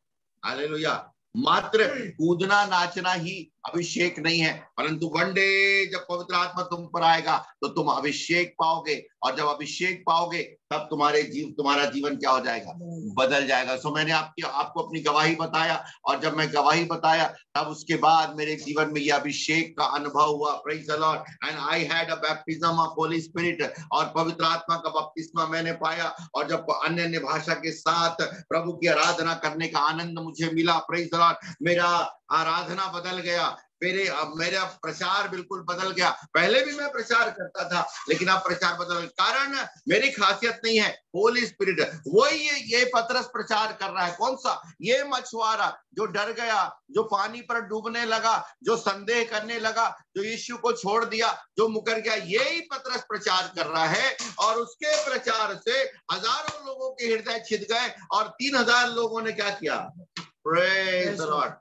हालेलुया, मात्र कूदना नाचना ही अभिषेक नहीं है, परंतु वन डे जब पवित्र आत्मा तुम पर आएगा तो तुम अभिषेक पाओगे, और जब अभिषेक पाओगे तब तुम्हारा जीवन क्या हो जाएगा? बदल जाएगा। सो मैंने आपको अपनी गवाही बताया, और जब मैं गवाही बताया तब उसके बाद मेरे जीवन में यह अभिषेक का अनुभव हुआ। Praise the Lord. And I had a baptism of Holy spirit, और पवित्र आत्मा का बपतिस्मा मैंने पाया, और जब अन्य भाषा के साथ प्रभु की आराधना करने का आनंद मुझे मिला, प्रेज द लॉर्ड, मेरा आराधना बदल गया, मेरा प्रचार बिल्कुल बदल गया। पहले भी मैं प्रचार करता था, लेकिन अब प्रचार बदल, कारण मेरी खासियत नहीं है, होली स्पिरिट। वही ये पतरस प्रचार कर रहा है। कौन सा? ये मछुआरा जो डर गया, जो पानी पर डूबने लगा, जो संदेह करने लगा, जो यीशु को छोड़ दिया, जो मुकर गया, यही पतरस प्रचार कर रहा है। और उसके प्रचार से हजारों लोगों के हृदय छिद गए, और 3000 लोगों ने क्या किया? Praise the Lord.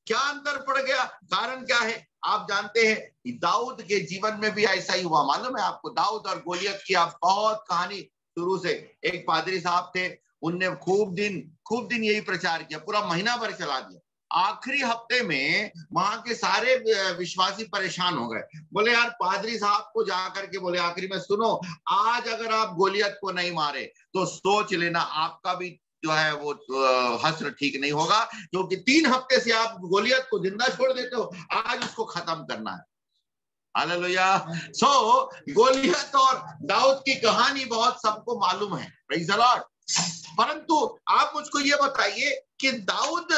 क्या अंतर पड़ गया? कारण क्या है? आप जानते हैं दाऊद के जीवन में भी ऐसा ही हुआ। मालूम है आपको, दाऊद और गोलियत की आप बहुत कहानी शुरू से। एक पादरी साहब थे, उनने खूब दिन यही प्रचार किया, पूरा महीना भर चला दिया। आखिरी हफ्ते में वहां के सारे विश्वासी परेशान हो गए। बोले यार, पादरी साहब को जाकर के बोले आखिरी में, सुनो, आज अगर आप गोलियत को नहीं मारे तो सोच लेना आपका भी जो है वो हस्र ठीक नहीं होगा, क्योंकि 3 हफ्ते से आप गोलियत को जिंदा छोड़ देते हो, आज उसको खत्म करना है। हालेलुया। सो गोलियत और दाऊद की कहानी बहुत सबको मालूम है, प्रेज द लॉर्ड। परंतु आप मुझको ये बताइए कि दाऊद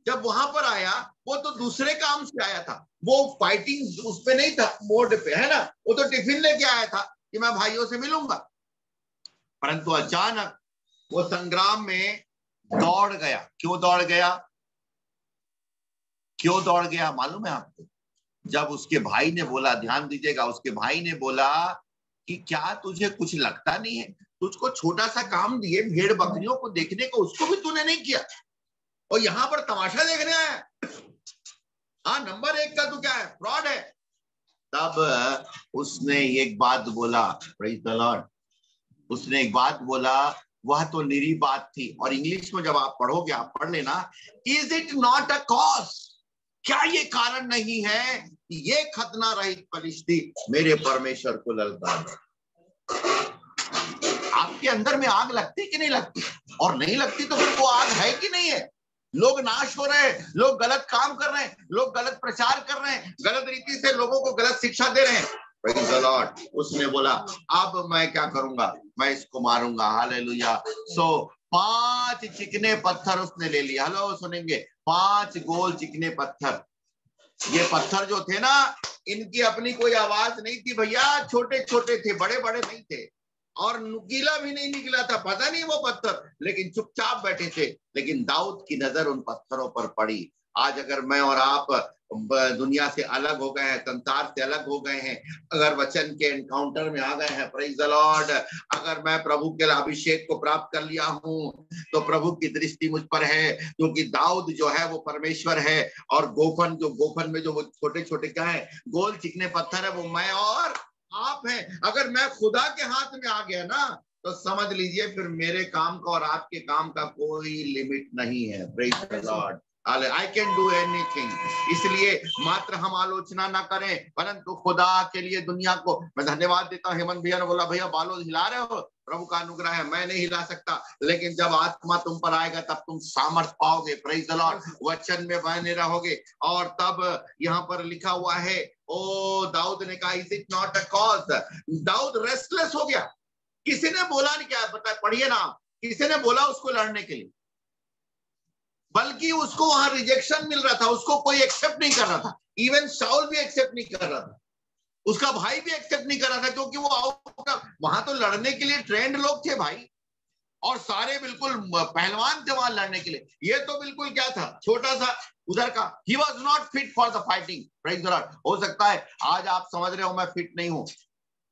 जब वहां पर आया, वो तो दूसरे काम से आया था, वो फाइटिंग उस पे नहीं था, बोर्ड पे, है ना। वो तो टिफिन लेके आया था कि मैं भाइयों से मिलूंगा, परंतु अचानक वो संग्राम में दौड़ गया। क्यों दौड़ गया? क्यों दौड़ गया मालूम है आपको? जब उसके भाई ने बोला, ध्यान दीजिएगा, उसके भाई ने बोला कि क्या तुझे कुछ लगता नहीं है? तुझको छोटा सा काम दिए, भेड़ बकरियों को देखने को, उसको भी तूने नहीं किया, और यहाँ पर तमाशा देखने आया। हाँ, नंबर 1 का तू क्या है? फ्रॉड है। तब उसने एक बात बोला, प्रेज द लॉर्ड, उसने एक बात बोला, वह तो निरी बात थी। और इंग्लिश में जब आप पढ़ोगे, आप पढ़ लेना, is it not a cause? क्या ये कारण नहीं है कि ये खतना रहित फलिश्ती मेरे परमेश्वर को ललकार? आपके अंदर में आग लगती कि नहीं लगती? और नहीं लगती तो फिर वो आग है कि नहीं है? लोग नाश हो रहे हैं, लोग गलत काम कर रहे हैं, लोग गलत प्रचार कर रहे हैं, गलत रीति से लोगों को गलत शिक्षा दे रहे हैं। Praise the Lord. उसने बोला, अब मैं क्या करूंगा? मैं इसको मारूंगा। हालेलुया। सो 5 चिकने पत्थर उसने ले लिया। हेलो, सुनेंगे? 5 गोल चिकने पत्थर। ये पत्थर जो थे ना, इनकी अपनी कोई आवाज नहीं थी भैया, छोटे छोटे थे, बड़े बड़े नहीं थे, और नुकीला भी नहीं निकला था, पता नहीं वो पत्थर, लेकिन चुपचाप बैठे थे। लेकिन दाऊद की नजर उन पत्थरों पर पड़ी। आज अगर मैं और आप दुनिया से अलग हो गए हैं, संसार से अलग हो गए हैं, अगर वचन के एनकाउंटर में आ गए हैं, प्रेज द लॉर्ड, अगर मैं प्रभु के अभिषेक को प्राप्त कर लिया हूं, तो प्रभु की दृष्टि मुझ पर है, क्योंकि दाऊद जो है वो परमेश्वर है, और गोफन में जो वो छोटे छोटे क्या है, गोल चिकने पत्थर है, वो मैं और आप हैं। अगर मैं खुदा के हाथ में आ गया ना, तो समझ लीजिए फिर मेरे काम का और आपके काम का कोई लिमिट नहीं है। Praise the Lord, I can do anything. इसलिए मात्र हम आलोचना ना करें, परंतु खुदा के लिए दुनिया को मैं धन्यवाद देता हूँ। हेमंत भैया ने बोला भैया बालों हिला रहे हो, प्रभु का अनुग्रह है, मैं नहीं हिला सकता, लेकिन जब आत्मा तुम पर आएगा तब तुम सामर्थ पाओगे। प्रेज द लॉर्ड, वचन में बने रहोगे। और तब यहाँ पर लिखा हुआ है, ओ दाऊद ने कहा is it not a cause. दाऊद रेस्टलेस हो गया। किसी ने बोला नहीं, क्या पता, पढ़िए ना, किसी ने बोला उसको लड़ने के लिए, बल्कि उसको वहां रिजेक्शन मिल रहा था, उसको कोई एक्सेप्ट नहीं कर रहा था। इवन शाऊल भी एक्सेप्ट नहीं कर रहा था, उसका भाई भी एक्सेप्ट नहीं कर रहा था, क्योंकि वो वहां तो लड़ने के लिए ट्रेंड लोग थे भाई, और सारे बिल्कुल पहलवान थे वहां लड़ने के लिए। ये तो बिल्कुल क्या था, छोटा सा उधर का। He was not fit for the fighting. Praise the Lord. हो सकता है आज आप समझ रहे हो मैं फिट नहीं हूं,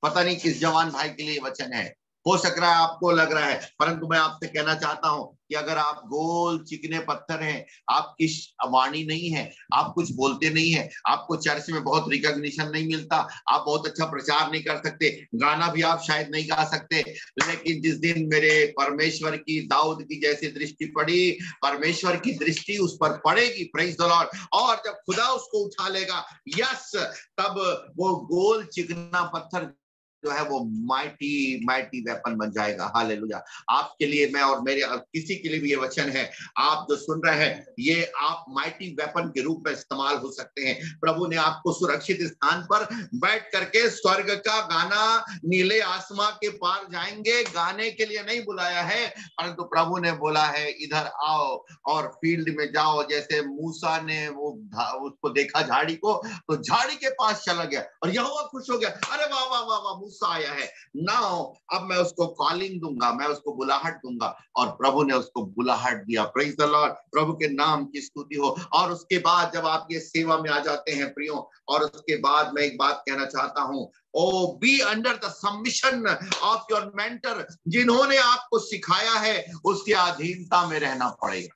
पता नहीं किस जवान भाई के लिए वचन है, हो सक रहा है आपको लग रहा है, परंतु मैं आपसे कहना चाहता हूं कि अगर आप गोल चिकने पत्थर हैं, आपकी वाणी नहीं है, आप कुछ बोलते नहीं है, आपको चर्च में बहुत रिकॉग्निशन नहीं मिलता, आप बहुत अच्छा प्रचार नहीं कर सकते, गाना भी आप शायद नहीं गा सकते, लेकिन जिस दिन मेरे परमेश्वर की दाऊद की जैसी दृष्टि पड़ी, परमेश्वर की दृष्टि उस पर पड़ेगी। Praise the Lord. और जब खुदा उसको उठा लेगा, यस, तब वो गोल चिकना पत्थर जो है वो माइटी वेपन बन जाएगा। हालेलुया। आपके लिए मैं और मेरे और किसी के लिए भी ये वचन है, आप जो सुन रहे हैं, ये आप माइटी वेपन के रूप में इस्तेमाल हो सकते हैं। प्रभु ने आपको सुरक्षित स्थान पर बैठ करके स्वर्ग का गाना, नीले आसमां के पार जाएंगे, गाने के लिए नहीं बुलाया है, परंतु प्रभु ने बोला है इधर आओ और फील्ड में जाओ। जैसे मूसा ने वो उसको देखा झाड़ी को, तो झाड़ी के पास चला गया और यहोवा खुश हो गया, अरे वाह वाह वाह वाह, आया है नाउ, अब मैं उसको कॉलिंग दूंगा, मैं उसको बुलाहट दूंगा। और प्रभु ने उसको बुलाहट दिया। Praise the Lord. प्रभु के नाम की स्तुति हो। और उसके बाद जब आप ये सेवा में आ जाते हैं प्रियो, और उसके बाद मैं एक बात कहना चाहता हूं, oh be under the submission of your mentor. जिन्होंने आपको सिखाया है उसकी अधीनता में रहना पड़ेगा।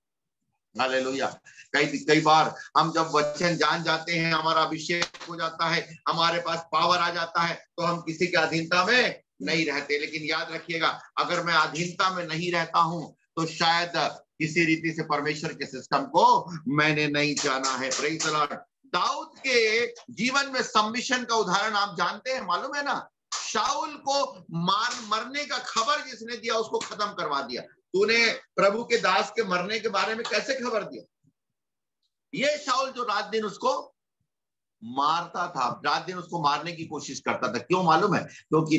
हालेलुया। कई बार हम जब वचन जान जाते हैं, हमारा अभिषेक हो जाता है, हमारे पास पावर आ जाता है, तो हम किसी के अधीनता में नहीं रहते। लेकिन याद रखिएगा, अगर मैं अधीनता में नहीं रहता हूं तो शायद किसी रीति से परमेश्वर के सिस्टम को मैंने नहीं जाना है। Praise the Lord. दाऊद के जीवन में सबमिशन का उदाहरण आप जानते हैं, मालूम है ना, शाऊल को मरने का खबर जिसने दिया उसको खत्म करवा दिया। तूने प्रभु के दास के मरने के बारे में कैसे खबर दिया? ये शाऊल जो रात दिन उसको मारता था, रात दिन उसको मारने की कोशिश करता था। क्यों मालूम है? क्योंकि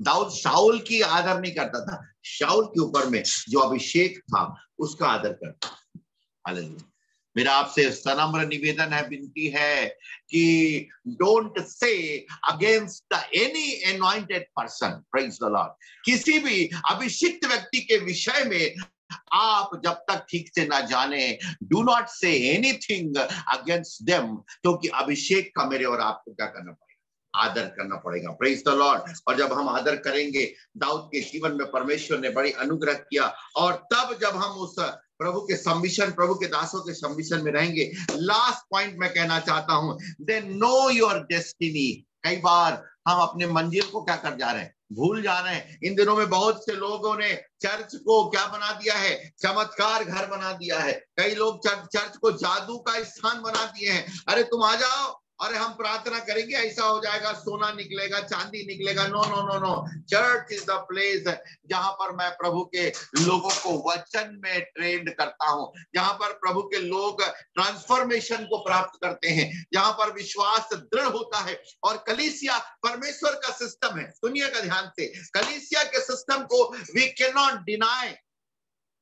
दाऊद शाऊल की आदर नहीं करता था, शाऊल के ऊपर में जो अभिषेक था उसका आदर करता। हालेलुया। मेरा आपसे सनम्र निवेदन है, विनती है कि don't say against any anointed person. Praise the Lord. किसी भी अभिषिक्त व्यक्ति के विषय में आप जब तक ठीक से ना जाने, do not say anything against them, क्योंकि अभिषेक का मेरे और आपको क्या करना पड़ेगा? आदर करना पड़ेगा। Praise the Lord. और जब हम आदर करेंगे, दाऊद के जीवन में परमेश्वर ने बड़ी अनुग्रह किया, और तब जब हम उस प्रभु के सबमिशन, प्रभु के दासों के सबमिशन में रहेंगे। लास्ट पॉइंट मैं कहना चाहता हूं, दे नो योर डेस्टिनी। कई बार हम अपने मंजिल को क्या कर जा रहे हैं? भूल जा रहे हैं। इन दिनों में बहुत से लोगों ने चर्च को क्या बना दिया है? चमत्कार घर बना दिया है। कई लोग चर्च को जादू का स्थान बना दिए हैं। अरे तुम आ जाओ, अरे हम प्रार्थना करेंगे, ऐसा हो जाएगा, सोना निकलेगा, चांदी निकलेगा। No no no no. Church is the place जहां पर मैं प्रभु के लोगों को वचन में ट्रेंड करता हूं, जहां पर प्रभु के लोग ट्रांसफॉर्मेशन को प्राप्त करते हैं, जहां पर विश्वास दृढ़ होता है। और कलीसिया परमेश्वर का सिस्टम है। सुनिएगा ध्यान से, कलीसिया के सिस्टम को वी कैन नॉट डिनाई।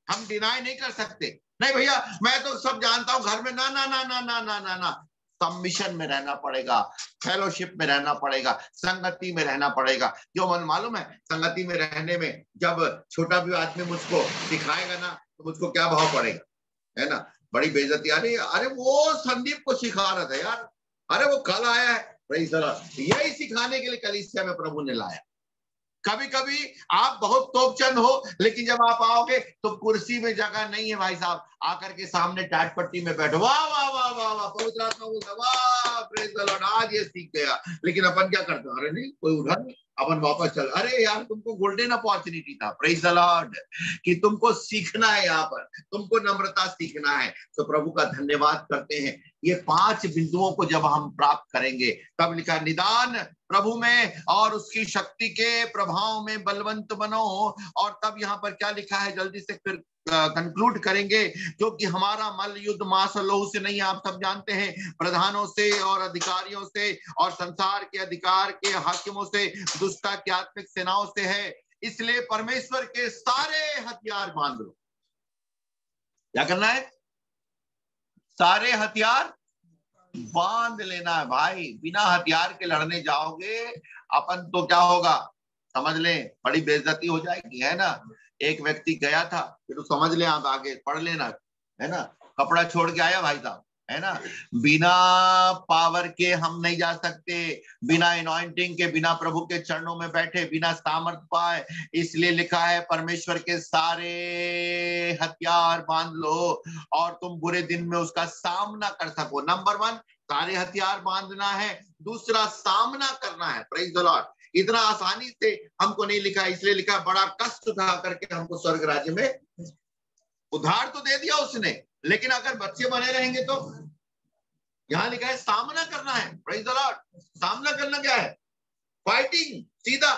हम डिनाई नहीं कर सकते। नहीं भैया मैं तो सब जानता हूं घर में, ना ना ना ना ना ना ना ना। सबमिशन में रहना पड़ेगा, फेलोशिप में रहना पड़ेगा, संगति में रहना पड़ेगा। क्यों मन मालूम है? संगति में रहने में जब छोटा भी आदमी मुझको सिखाएगा ना, तो मुझको क्या भाव पड़ेगा, है ना? बड़ी बेइज्जती। अरे वो संदीप को सिखा रहा था यार, अरे वो कल आया है। यही सिखाने के लिए कलीसिया में प्रभु ने लाया। कभी कभी आप बहुत तोपचंद हो, लेकिन जब आप आओगे तो कुर्सी में जगह नहीं है भाई साहब, आकर के सामने टाट पट्टी में बैठो, वाह वाह वाह वाह वाह, पवित्र आत्मा बोलता वाह प्रेज द लॉर्ड, आज ये सीख गया। लेकिन अपन क्या करते हैं? अरे नहीं, कोई उठा नहीं, अपन वापस चल, अरे यार तुमको गोल्डन अपॉर्चुनिटी था, प्रेज द लॉर्ड, कि तुमको सीखना है, यहाँ पर तुमको नम्रता सीखना है। तो प्रभु का धन्यवाद करते हैं। ये 5 बिंदुओं को जब हम प्राप्त करेंगे, तब लिखा निदान प्रभु में और उसकी शक्ति के प्रभाव में बलवंत बनो। और तब यहाँ पर क्या लिखा है, जल्दी से फिर कंक्लूड करेंगे, क्योंकि हमारा मल युद्ध मांस और लहू से नहीं, आप सब जानते हैं, प्रधानों से और अधिकारियों से और संसार के अधिकार के हाकिमों से, दुष्टता की आत्मिक सेनाओं से है। इसलिए परमेश्वर के सारे हथियार बांध लो। क्या करना है? सारे हथियार बांध लेना है भाई। बिना हथियार के लड़ने जाओगे अपन तो क्या होगा समझ लें, बड़ी बेइज्जती हो जाएगी, है ना। एक व्यक्ति गया था, फिर तो समझ ले, आप आगे पढ़ लेना, है ना, कपड़ा छोड़ के आया भाई साहब, है ना। बिना पावर के हम नहीं जा सकते, बिना एनॉइंटिंग के, बिना प्रभु के चरणों में बैठे, बिना सामर्थ पाए। इसलिए लिखा है परमेश्वर के सारे हथियार बांध लो और तुम बुरे दिन में उसका सामना कर सको। नंबर 1 सारे हथियार बांधना है, दूसरा सामना करना है। Praise the Lord. इतना आसानी से हमको नहीं लिखा, इसलिए लिखा बड़ा कष्ट उठा करके हमको स्वर्ग राज्य में, उधार तो दे दिया उसने, लेकिन अगर बच्चे बने रहेंगे तो यहां लिखा है सामना करना है। Praise the Lord. सामना करना क्या है? फाइटिंग, सीधा।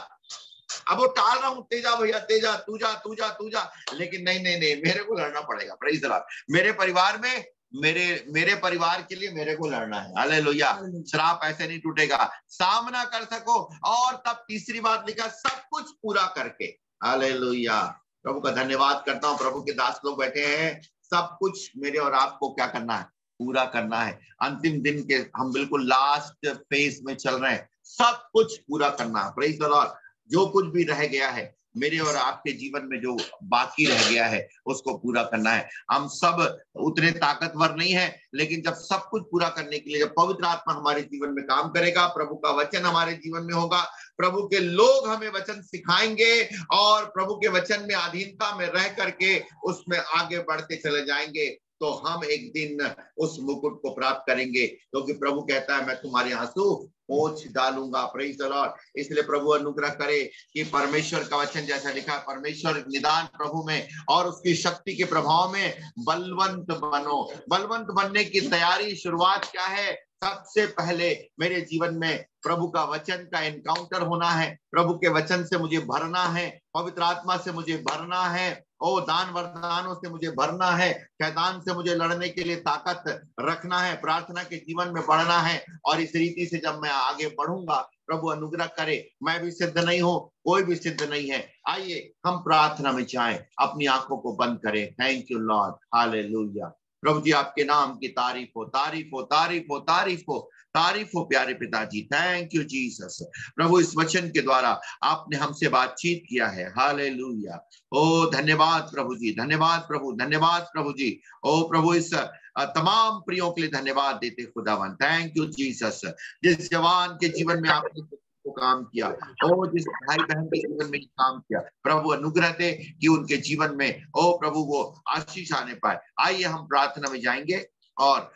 अब वो टाल रहा हूं, तेजा भैया तेजा, तू जा तू जा तू जा, लेकिन नहीं नहीं नहीं, मेरे को लड़ना पड़ेगा। Praise the Lord. मेरे परिवार में, मेरे परिवार के लिए मेरे को लड़ना है। हालेलुया। श्राप ऐसे नहीं टूटेगा। सामना कर सको। और तब तीसरी बात लिखा, सब कुछ पूरा करके। हालेलुया। प्रभु का धन्यवाद करता हूं, प्रभु के दास लोग बैठे हैं, सब कुछ मेरे और आपको क्या करना है? पूरा करना है। अंतिम दिन के हम बिल्कुल लास्ट फेज में चल रहे हैं, सब कुछ पूरा करना है। Praise the Lord. जो कुछ भी रह गया है मेरे और आपके जीवन में, जो बाकी रह गया है, उसको पूरा करना है। हम सब उतने ताकतवर नहीं है, लेकिन जब सब कुछ पूरा करने के लिए, जब पवित्र आत्मा हमारे जीवन में काम करेगा, प्रभु का वचन हमारे जीवन में होगा, प्रभु के लोग हमें वचन सिखाएंगे और प्रभु के वचन में अधीनता में रह करके उसमें आगे बढ़ते चले जाएंगे, तो हम एक दिन उस मुकुट को प्राप्त करेंगे, क्योंकि प्रभु कहता है मैं तुम्हारे आंसू पोंछ डालूंगा। Praise the Lord. इसलिए प्रभु अनुग्रह करे कि परमेश्वर का वचन जैसा लिखा है, परमेश्वर निदान प्रभु में और उसकी शक्ति के प्रभाव में बलवंत बनो। बलवंत बनने की तैयारी, शुरुआत क्या है? सबसे पहले मेरे जीवन में प्रभु का वचन का एनकाउंटर होना है, प्रभु के वचन से मुझे भरना है, पवित्र आत्मा से मुझे भरना है, ओ दान वरदानों से मुझे भरना है, शैतान से मुझे लड़ने के लिए ताकत रखना है, प्रार्थना के जीवन में बढ़ना है। और इस रीति से जब मैं आगे बढ़ूंगा, प्रभु अनुग्रह करे, मैं भी सिद्ध नहीं हूं, कोई भी सिद्ध नहीं है। आइए हम प्रार्थना में जाएं, अपनी आंखों को बंद करें। Thank you Lord. हालेलुया। प्रभु जी आपके नाम की तारीफ हो, तारीफ हो, तारीफ हो, तारीफ हो, तारीफ हो प्यारे पिताजी। Thank you Jesus. प्रभु इस वचन के द्वारा आपने हमसे बातचीत किया है। हालेलुया। ओ धन्यवाद प्रभु जी, धन्यवाद प्रभु, धन्यवाद प्रभु जी। ओ प्रभु इस तमाम प्रियों के लिए धन्यवाद देते खुदावन। Thank you Jesus. जिस जवान के जीवन में आपने को काम किया, ओ जिस भाई बहन के जीवन में काम किया, प्रभु अनुग्रह दे कि उनके जीवन में ओ प्रभु वो आशीष आने पाए। आइए हम प्रार्थना में जाएंगे और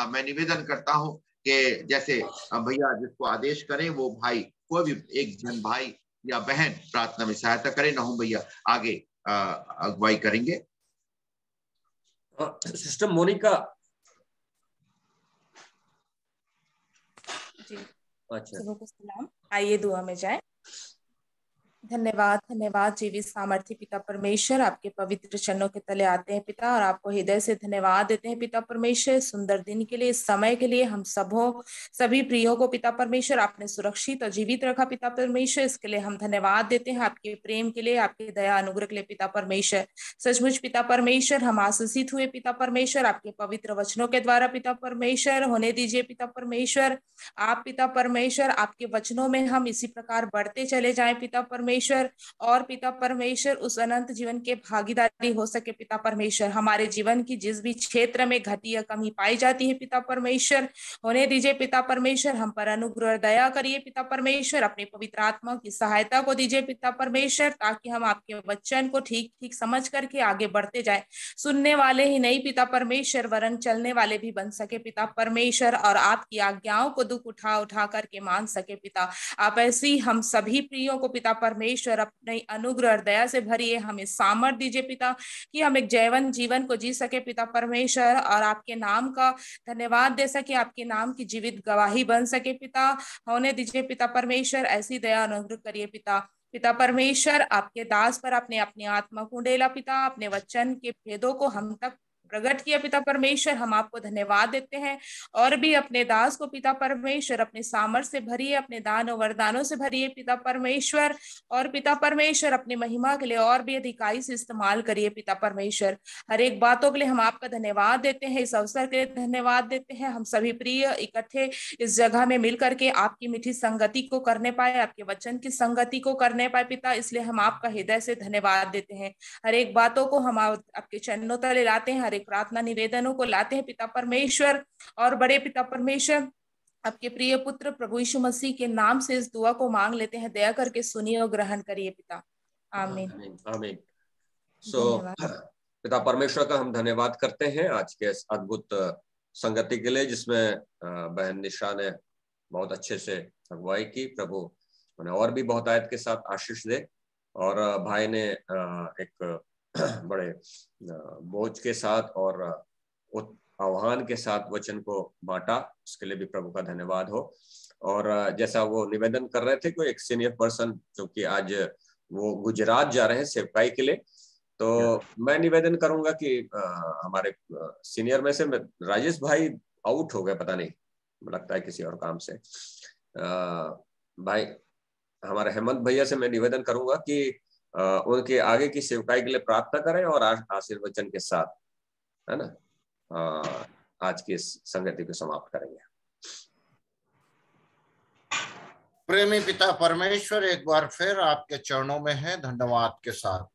मैं निवेदन करता हूं कि जैसे भैया जिसको आदेश करें वो भाई, कोई भी एक जन भाई या बहन प्रार्थना में सहायता करें। नहुम भैया आगे अगुवाई करेंगे। सिस्टर मोनिका। जी अच्छा, सबको सलाम। आइए दुआ में जाएं। धन्यवाद, धन्यवाद जीवित सामर्थ्य पिता परमेश्वर, आपके पवित्र चरणों के तले आते हैं पिता, और आपको हृदय से धन्यवाद देते हैं पिता परमेश्वर, सुंदर दिन के लिए, समय के लिए। हम सभी प्रियों को पिता परमेश्वर आपने सुरक्षित और जीवित रखा पिता परमेश्वर, इसके लिए हम धन्यवाद देते हैं। आपके प्रेम के लिए, आपके दया अनुग्रह के लिए पिता परमेश्वर। सचमुच पिता परमेश्वर हम आशीषित हुए पिता परमेश्वर, आपके पवित्र वचनों के द्वारा पिता परमेश्वर। होने दीजिए पिता परमेश्वर, आप पिता परमेश्वर आपके वचनों में हम इसी प्रकार बढ़ते चले जाएं पिता परमेश्वर। परमेश्वर, और पिता परमेश्वर उस अनंत जीवन के भागीदारी हो सके पिता परमेश्वर। हमारे जीवन की जिस भी क्षेत्र में घटी या कमी पाई जाती है पिता परमेश्वर, होने दीजिए पिता परमेश्वर। हम पर अनुग्रह और दया करिए पिता परमेश्वर, अपने पवित्र आत्मा की सहायता को दीजिए पिता परमेश्वर, ताकि हम आपके वचन को ठीक ठीक समझ करके आगे बढ़ते जाए। सुनने वाले ही नहीं पिता परमेश्वर, वरन चलने वाले भी बन सके पिता परमेश्वर, और आपकी आज्ञाओं को दुख उठा उठा करके मान सके पिता। आप ऐसी हम सभी प्रियों को पिता परमेश्वर अपने अनुग्रह और दया से भरिए, हमें सामर्थ दीजिए पिता, कि हम एक जैवन जीवन को जी सके पिता परमेश्वर, और आपके नाम का धन्यवाद दे सके, आपके नाम की जीवित गवाही बन सके पिता। होने दीजिए पिता परमेश्वर, ऐसी दया अनुग्रह करिए पिता। पिता परमेश्वर, आपके दास पर आपने अपनी आत्मा को उंडेला पिता, अपने वचन के भेदों को हम तक प्रकट किया पिता परमेश्वर। हम आपको धन्यवाद देते हैं, और भी अपने दास को पिता परमेश्वर अपने सामर्थ्य से भरिए, अपने दान और वरदानों से भरिए पिता परमेश्वर, और पिता परमेश्वर अपनी महिमा के लिए और भी अधिकाई से इस्तेमाल करिए पिता परमेश्वर। हर एक बातों के लिए हम आपका धन्यवाद देते हैं, इस अवसर के लिए धन्यवाद देते हैं। हम सभी प्रिय इकट्ठे इस जगह में मिल करके आपकी मीठी संगति को करने पाए, आपके वचन की संगति को करने पाए पिता, इसलिए हम आपका हृदय से धन्यवाद देते हैं। हर एक बातों को हम आपके चरणों तले लाते हैं, हर एक प्रार्थना निवेदनों को लाते हैं पिता परमेश्वर, और बड़े पिता परमेश्वर आपके प्रिय पुत्र प्रभु यीशु मसीह के नाम से इस दुआ को मांग लेते हैं। दया करके सुनिए और ग्रहण करिए पिता, आमीन आमीन। सो पिता परमेश्वर का हम धन्यवाद करते हैं आज के इस अद्भुत संगति के लिए, जिसमें बहन निशा ने बहुत अच्छे से अगुवाई की। प्रभु उन्हें और भी बहुत आयत के साथ आशीष दे, और भाई ने एक बड़े बोझ के साथ और आह्वान के साथ वचन को बांटा, उसके लिए भी प्रभु का धन्यवाद हो। और जैसा वो निवेदन कर रहे थे, कोई एक सीनियर पर्सन जो कि आज वो गुजरात जा रहे हैं सेवकाई के लिए, तो मैं निवेदन करूंगा कि हमारे सीनियर में से राजेश भाई आउट हो गए, पता नहीं, लगता है किसी और काम से। भाई हमारे हेमंत भैया से मैं निवेदन करूंगा कि उनके आगे की सेवकाई के लिए प्रार्थना करें, और आशीर्वचन के साथ, है ना, आज की इस संगति को समाप्त करेंगे। प्रेमी पिता परमेश्वर, एक बार फिर आपके चरणों में है धन्यवाद के साथ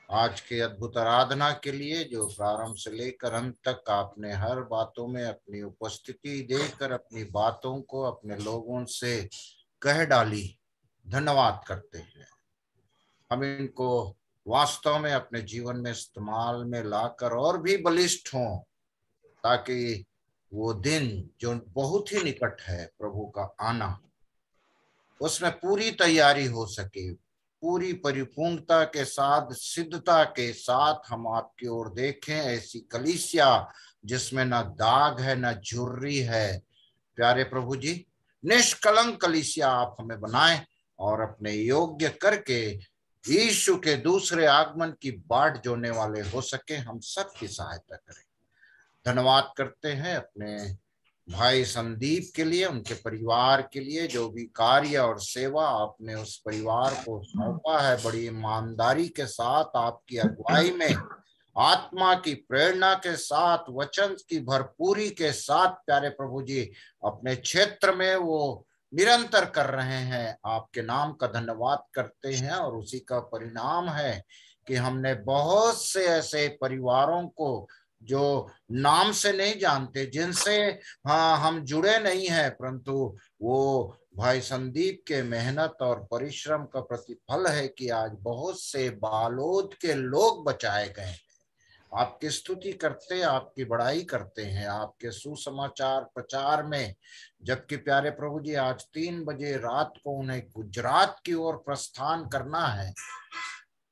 आज की अद्भुत आराधना के लिए, जो प्रारंभ से लेकर अंत तक आपने हर बातों में अपनी उपस्थिति देकर अपनी बातों को अपने लोगों से कह डाली। धन्यवाद करते हैं। हम इनको वास्तव में अपने जीवन में इस्तेमाल में लाकर और भी बलिष्ठ हों, ताकि वो दिन जो बहुत ही निकट है प्रभु का आना, उसमें पूरी तैयारी हो सके, पूरी परिपूर्णता के साथ, सिद्धता के साथ हम आपकी ओर देखें। ऐसी कलीसिया जिसमें न दाग है न झुर्री है, प्यारे प्रभु जी, निष्कलंक कलीसिया आप हमें बनाएं, और अपने योग्य करके यीशु के दूसरे आगमन की बाट जोड़ने वाले हो सके, हम सबकी सहायता करें। धन्यवाद करते हैं अपने भाई संदीप के लिए, उनके परिवार के लिए, जो भी कार्य और सेवा आपने उस परिवार को सौंपा है, बड़ी ईमानदारी के साथ आपकी अगुवाई में, आत्मा की प्रेरणा के साथ, वचन की भरपूरी के साथ, प्यारे प्रभु जी, अपने क्षेत्र में वो निरंतर कर रहे हैं। आपके नाम का धन्यवाद करते हैं, और उसी का परिणाम है कि हमने बहुत से ऐसे परिवारों को जो नाम से नहीं जानते, जिनसे हम जुड़े नहीं हैं, परंतु वो भाई संदीप के मेहनत और परिश्रम का प्रतिफल है कि आज बहुत से बालोद के लोग बचाए गए। आपकी स्तुति करते, आपकी बड़ाई करते हैं आपके सुसमाचार प्रचार में। जबकि प्यारे प्रभु जी, आज 3 बजे रात को उन्हें गुजरात की ओर प्रस्थान करना है।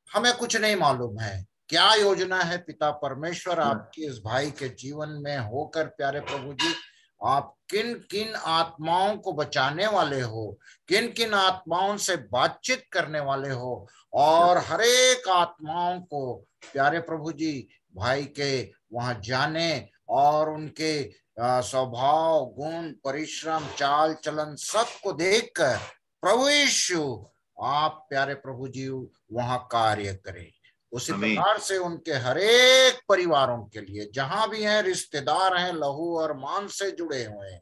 हमें कुछ नहीं मालूम है क्या योजना है पिता परमेश्वर आपकी इस भाई के जीवन में होकर, प्यारे प्रभु जी, आप किन किन आत्माओं को बचाने वाले हो, किन किन आत्माओं से बातचीत करने वाले हो, और हर एक आत्माओं को प्यारे प्रभु जी भाई के वहां जाने और उनके स्वभाव, गुण, परिश्रम, चाल चलन सबको देखकर प्रभु यीशु आप प्यारे प्रभु जी वहां कार्य करें। उसी प्रकार से उनके हरेक परिवारों के लिए, जहां भी हैं, रिश्तेदार हैं, लहू और मांस से जुड़े हुए हैं,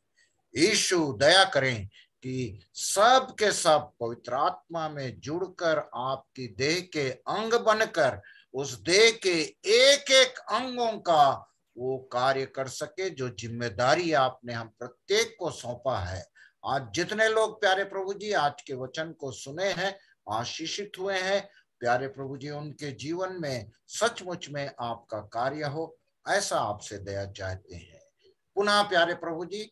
यीशु दया करें कि सब के सब पवित्र आत्मा में जुड़कर आपकी देह के अंग बनकर उस देह के एक एक अंगों का वो कार्य कर सके जो जिम्मेदारी आपने हम प्रत्येक को सौंपा है। आज जितने लोग प्यारे प्रभु जी आज के वचन को सुने हैं, आशीषित हुए हैं, प्यारे प्रभु जी उनके जीवन में सचमुच में आपका कार्य हो, ऐसा आपसे दया चाहते हैं। पुनः प्यारे प्रभु जी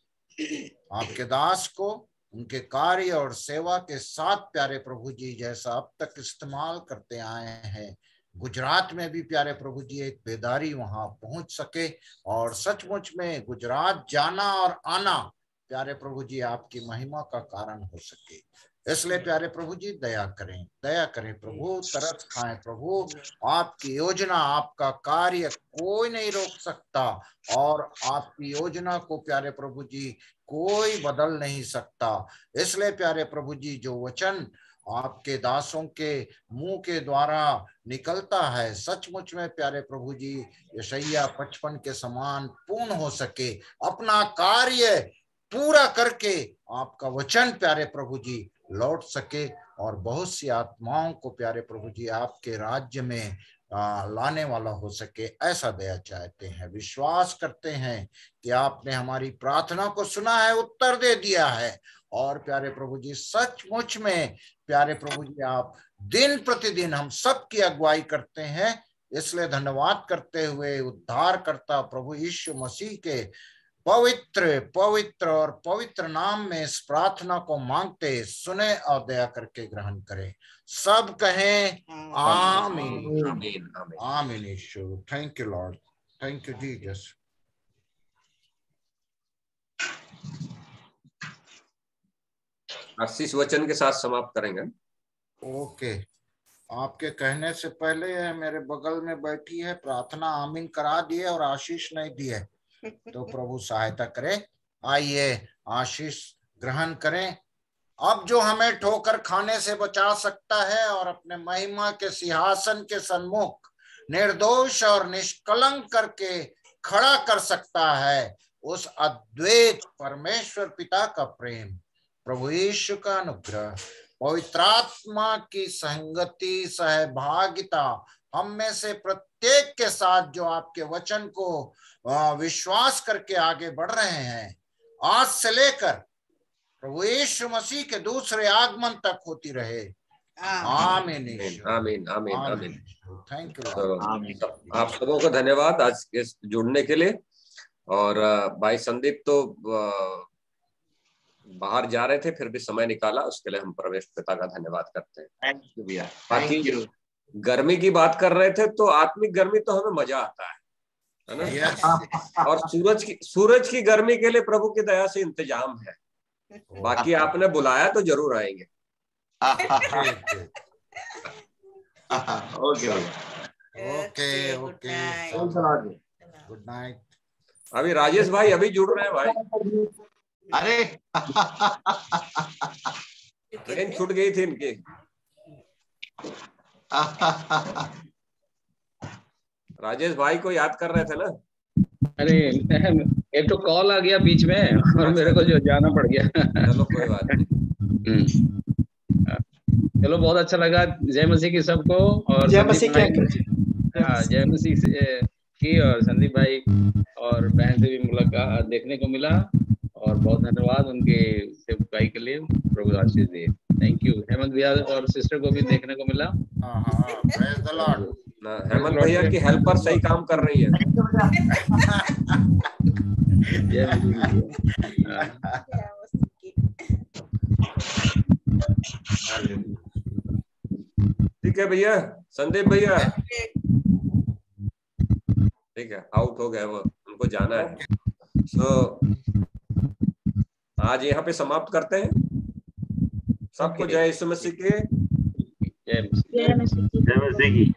आपके दास को उनके कार्य और सेवा के साथ प्यारे प्रभु जी जैसा अब तक इस्तेमाल करते आए हैं, गुजरात में भी प्यारे प्रभु जी एक बेदारी वहां पहुंच सके और सचमुच में गुजरात जाना और आना प्यारे प्रभु जी आपकी महिमा का कारण हो सके। इसलिए प्यारे प्रभु जी दया करें प्रभु, तरस खाएं प्रभु। आपकी योजना, आपका कार्य कोई नहीं रोक सकता और आपकी योजना को प्यारे प्रभु जी कोई बदल नहीं सकता। इसलिए प्यारे प्रभु जी जो वचन आपके दासों के मुंह के द्वारा निकलता है सचमुच में प्यारे प्रभु जी यशायाह 55 के समान पूर्ण हो सके, अपना कार्य पूरा करके आपका वचन प्यारे प्रभु जी लौट सके और बहुत सी आत्माओं को प्यारे प्रभु जी आपके राज्य में लाने वाला हो सके, ऐसा दया चाहते हैं। विश्वास करते हैं कि आपने हमारी प्रार्थना को सुना है, उत्तर दे दिया है और प्यारे प्रभु जी सचमुच में प्यारे प्रभु जी आप दिन प्रतिदिन हम सब की अगुवाई करते हैं। इसलिए धन्यवाद करते हुए उद्धारकर्ता प्रभु यीशु मसीह के पवित्र पवित्र और पवित्र नाम में इस प्रार्थना को मांगते सुने और दया करके ग्रहण करें। सब कहें आमीन आमीन आमीन। Yeshu, thank you Lord, thank you Jesus. आशीष वचन के साथ समाप्त करेंगे। ओके, आपके कहने से पहले मेरे बगल में बैठी है, प्रार्थना आमीन करा दिए और आशीष नहीं दिए, तो प्रभु सहायता करे। आइए आशीष ग्रहण करें। अब जो हमें ठोकर खाने से बचा सकता है और अपने महिमा के सिंहासन के सन्मुख निर्दोष और निष्कलंक करके खड़ा कर सकता है, उस अद्वैत परमेश्वर पिता का प्रेम, प्रभु यीशु का अनुग्रह, पवित्र आत्मा की संगति, सहभागिता हम में से प्रत्येक के साथ जो आपके वचन को विश्वास करके आगे बढ़ रहे हैं, आज से लेकर प्रभु यीशु मसीह के दूसरे आगमन तक होती रहे। आमीन आमीन आमीन आमीन। Thank you. आप सबों को धन्यवाद आज के जुड़ने के लिए। और भाई संदीप तो बाहर जा रहे थे, फिर भी समय निकाला, उसके लिए हम परमेश्वर पिता का धन्यवाद करते हैं। थैंक यू भैया। बाकी गर्मी की बात कर रहे थे तो आत्मिक गर्मी तो हमें मजा आता है ना। yes. और सूरज की गर्मी के लिए प्रभु की दया से इंतजाम है। बाकी आपने बुलाया तो जरूर आएंगे। Okay good night. अभी राजेश भाई अभी जुड़ रहे हैं भाई। अरे ट्रेन छूट गई थी इनकी। राजेश भाई को याद कर रहे थे ना। अरे एक तो कॉल आ गया बीच में और मेरे को जो जाना पड़ गया। चलो कोई बात नहीं। चलो बहुत अच्छा लगा। जय मसीह की सबको। और जय मसीह जय मसीह की और संदीप भाई और बहन से भी मुलाकात देखने को मिला और बहुत धन्यवाद उनके सेवकाई के लिए। प्रभु आशीष दिए। Thank you. हेमंत भैया और सिस्टर को भी देखने को मिला। Praise the Lord. हेमंत भैया की हेल्पर सही काम कर रही है। ठीक है भैया। संदीप भैया ठीक है, आउट हो गए वो, उनको जाना है। सो आज यहाँ पे समाप्त करते हैं। सबको जय यीशु मसीह के। जय मसीह की। जय मसीह की।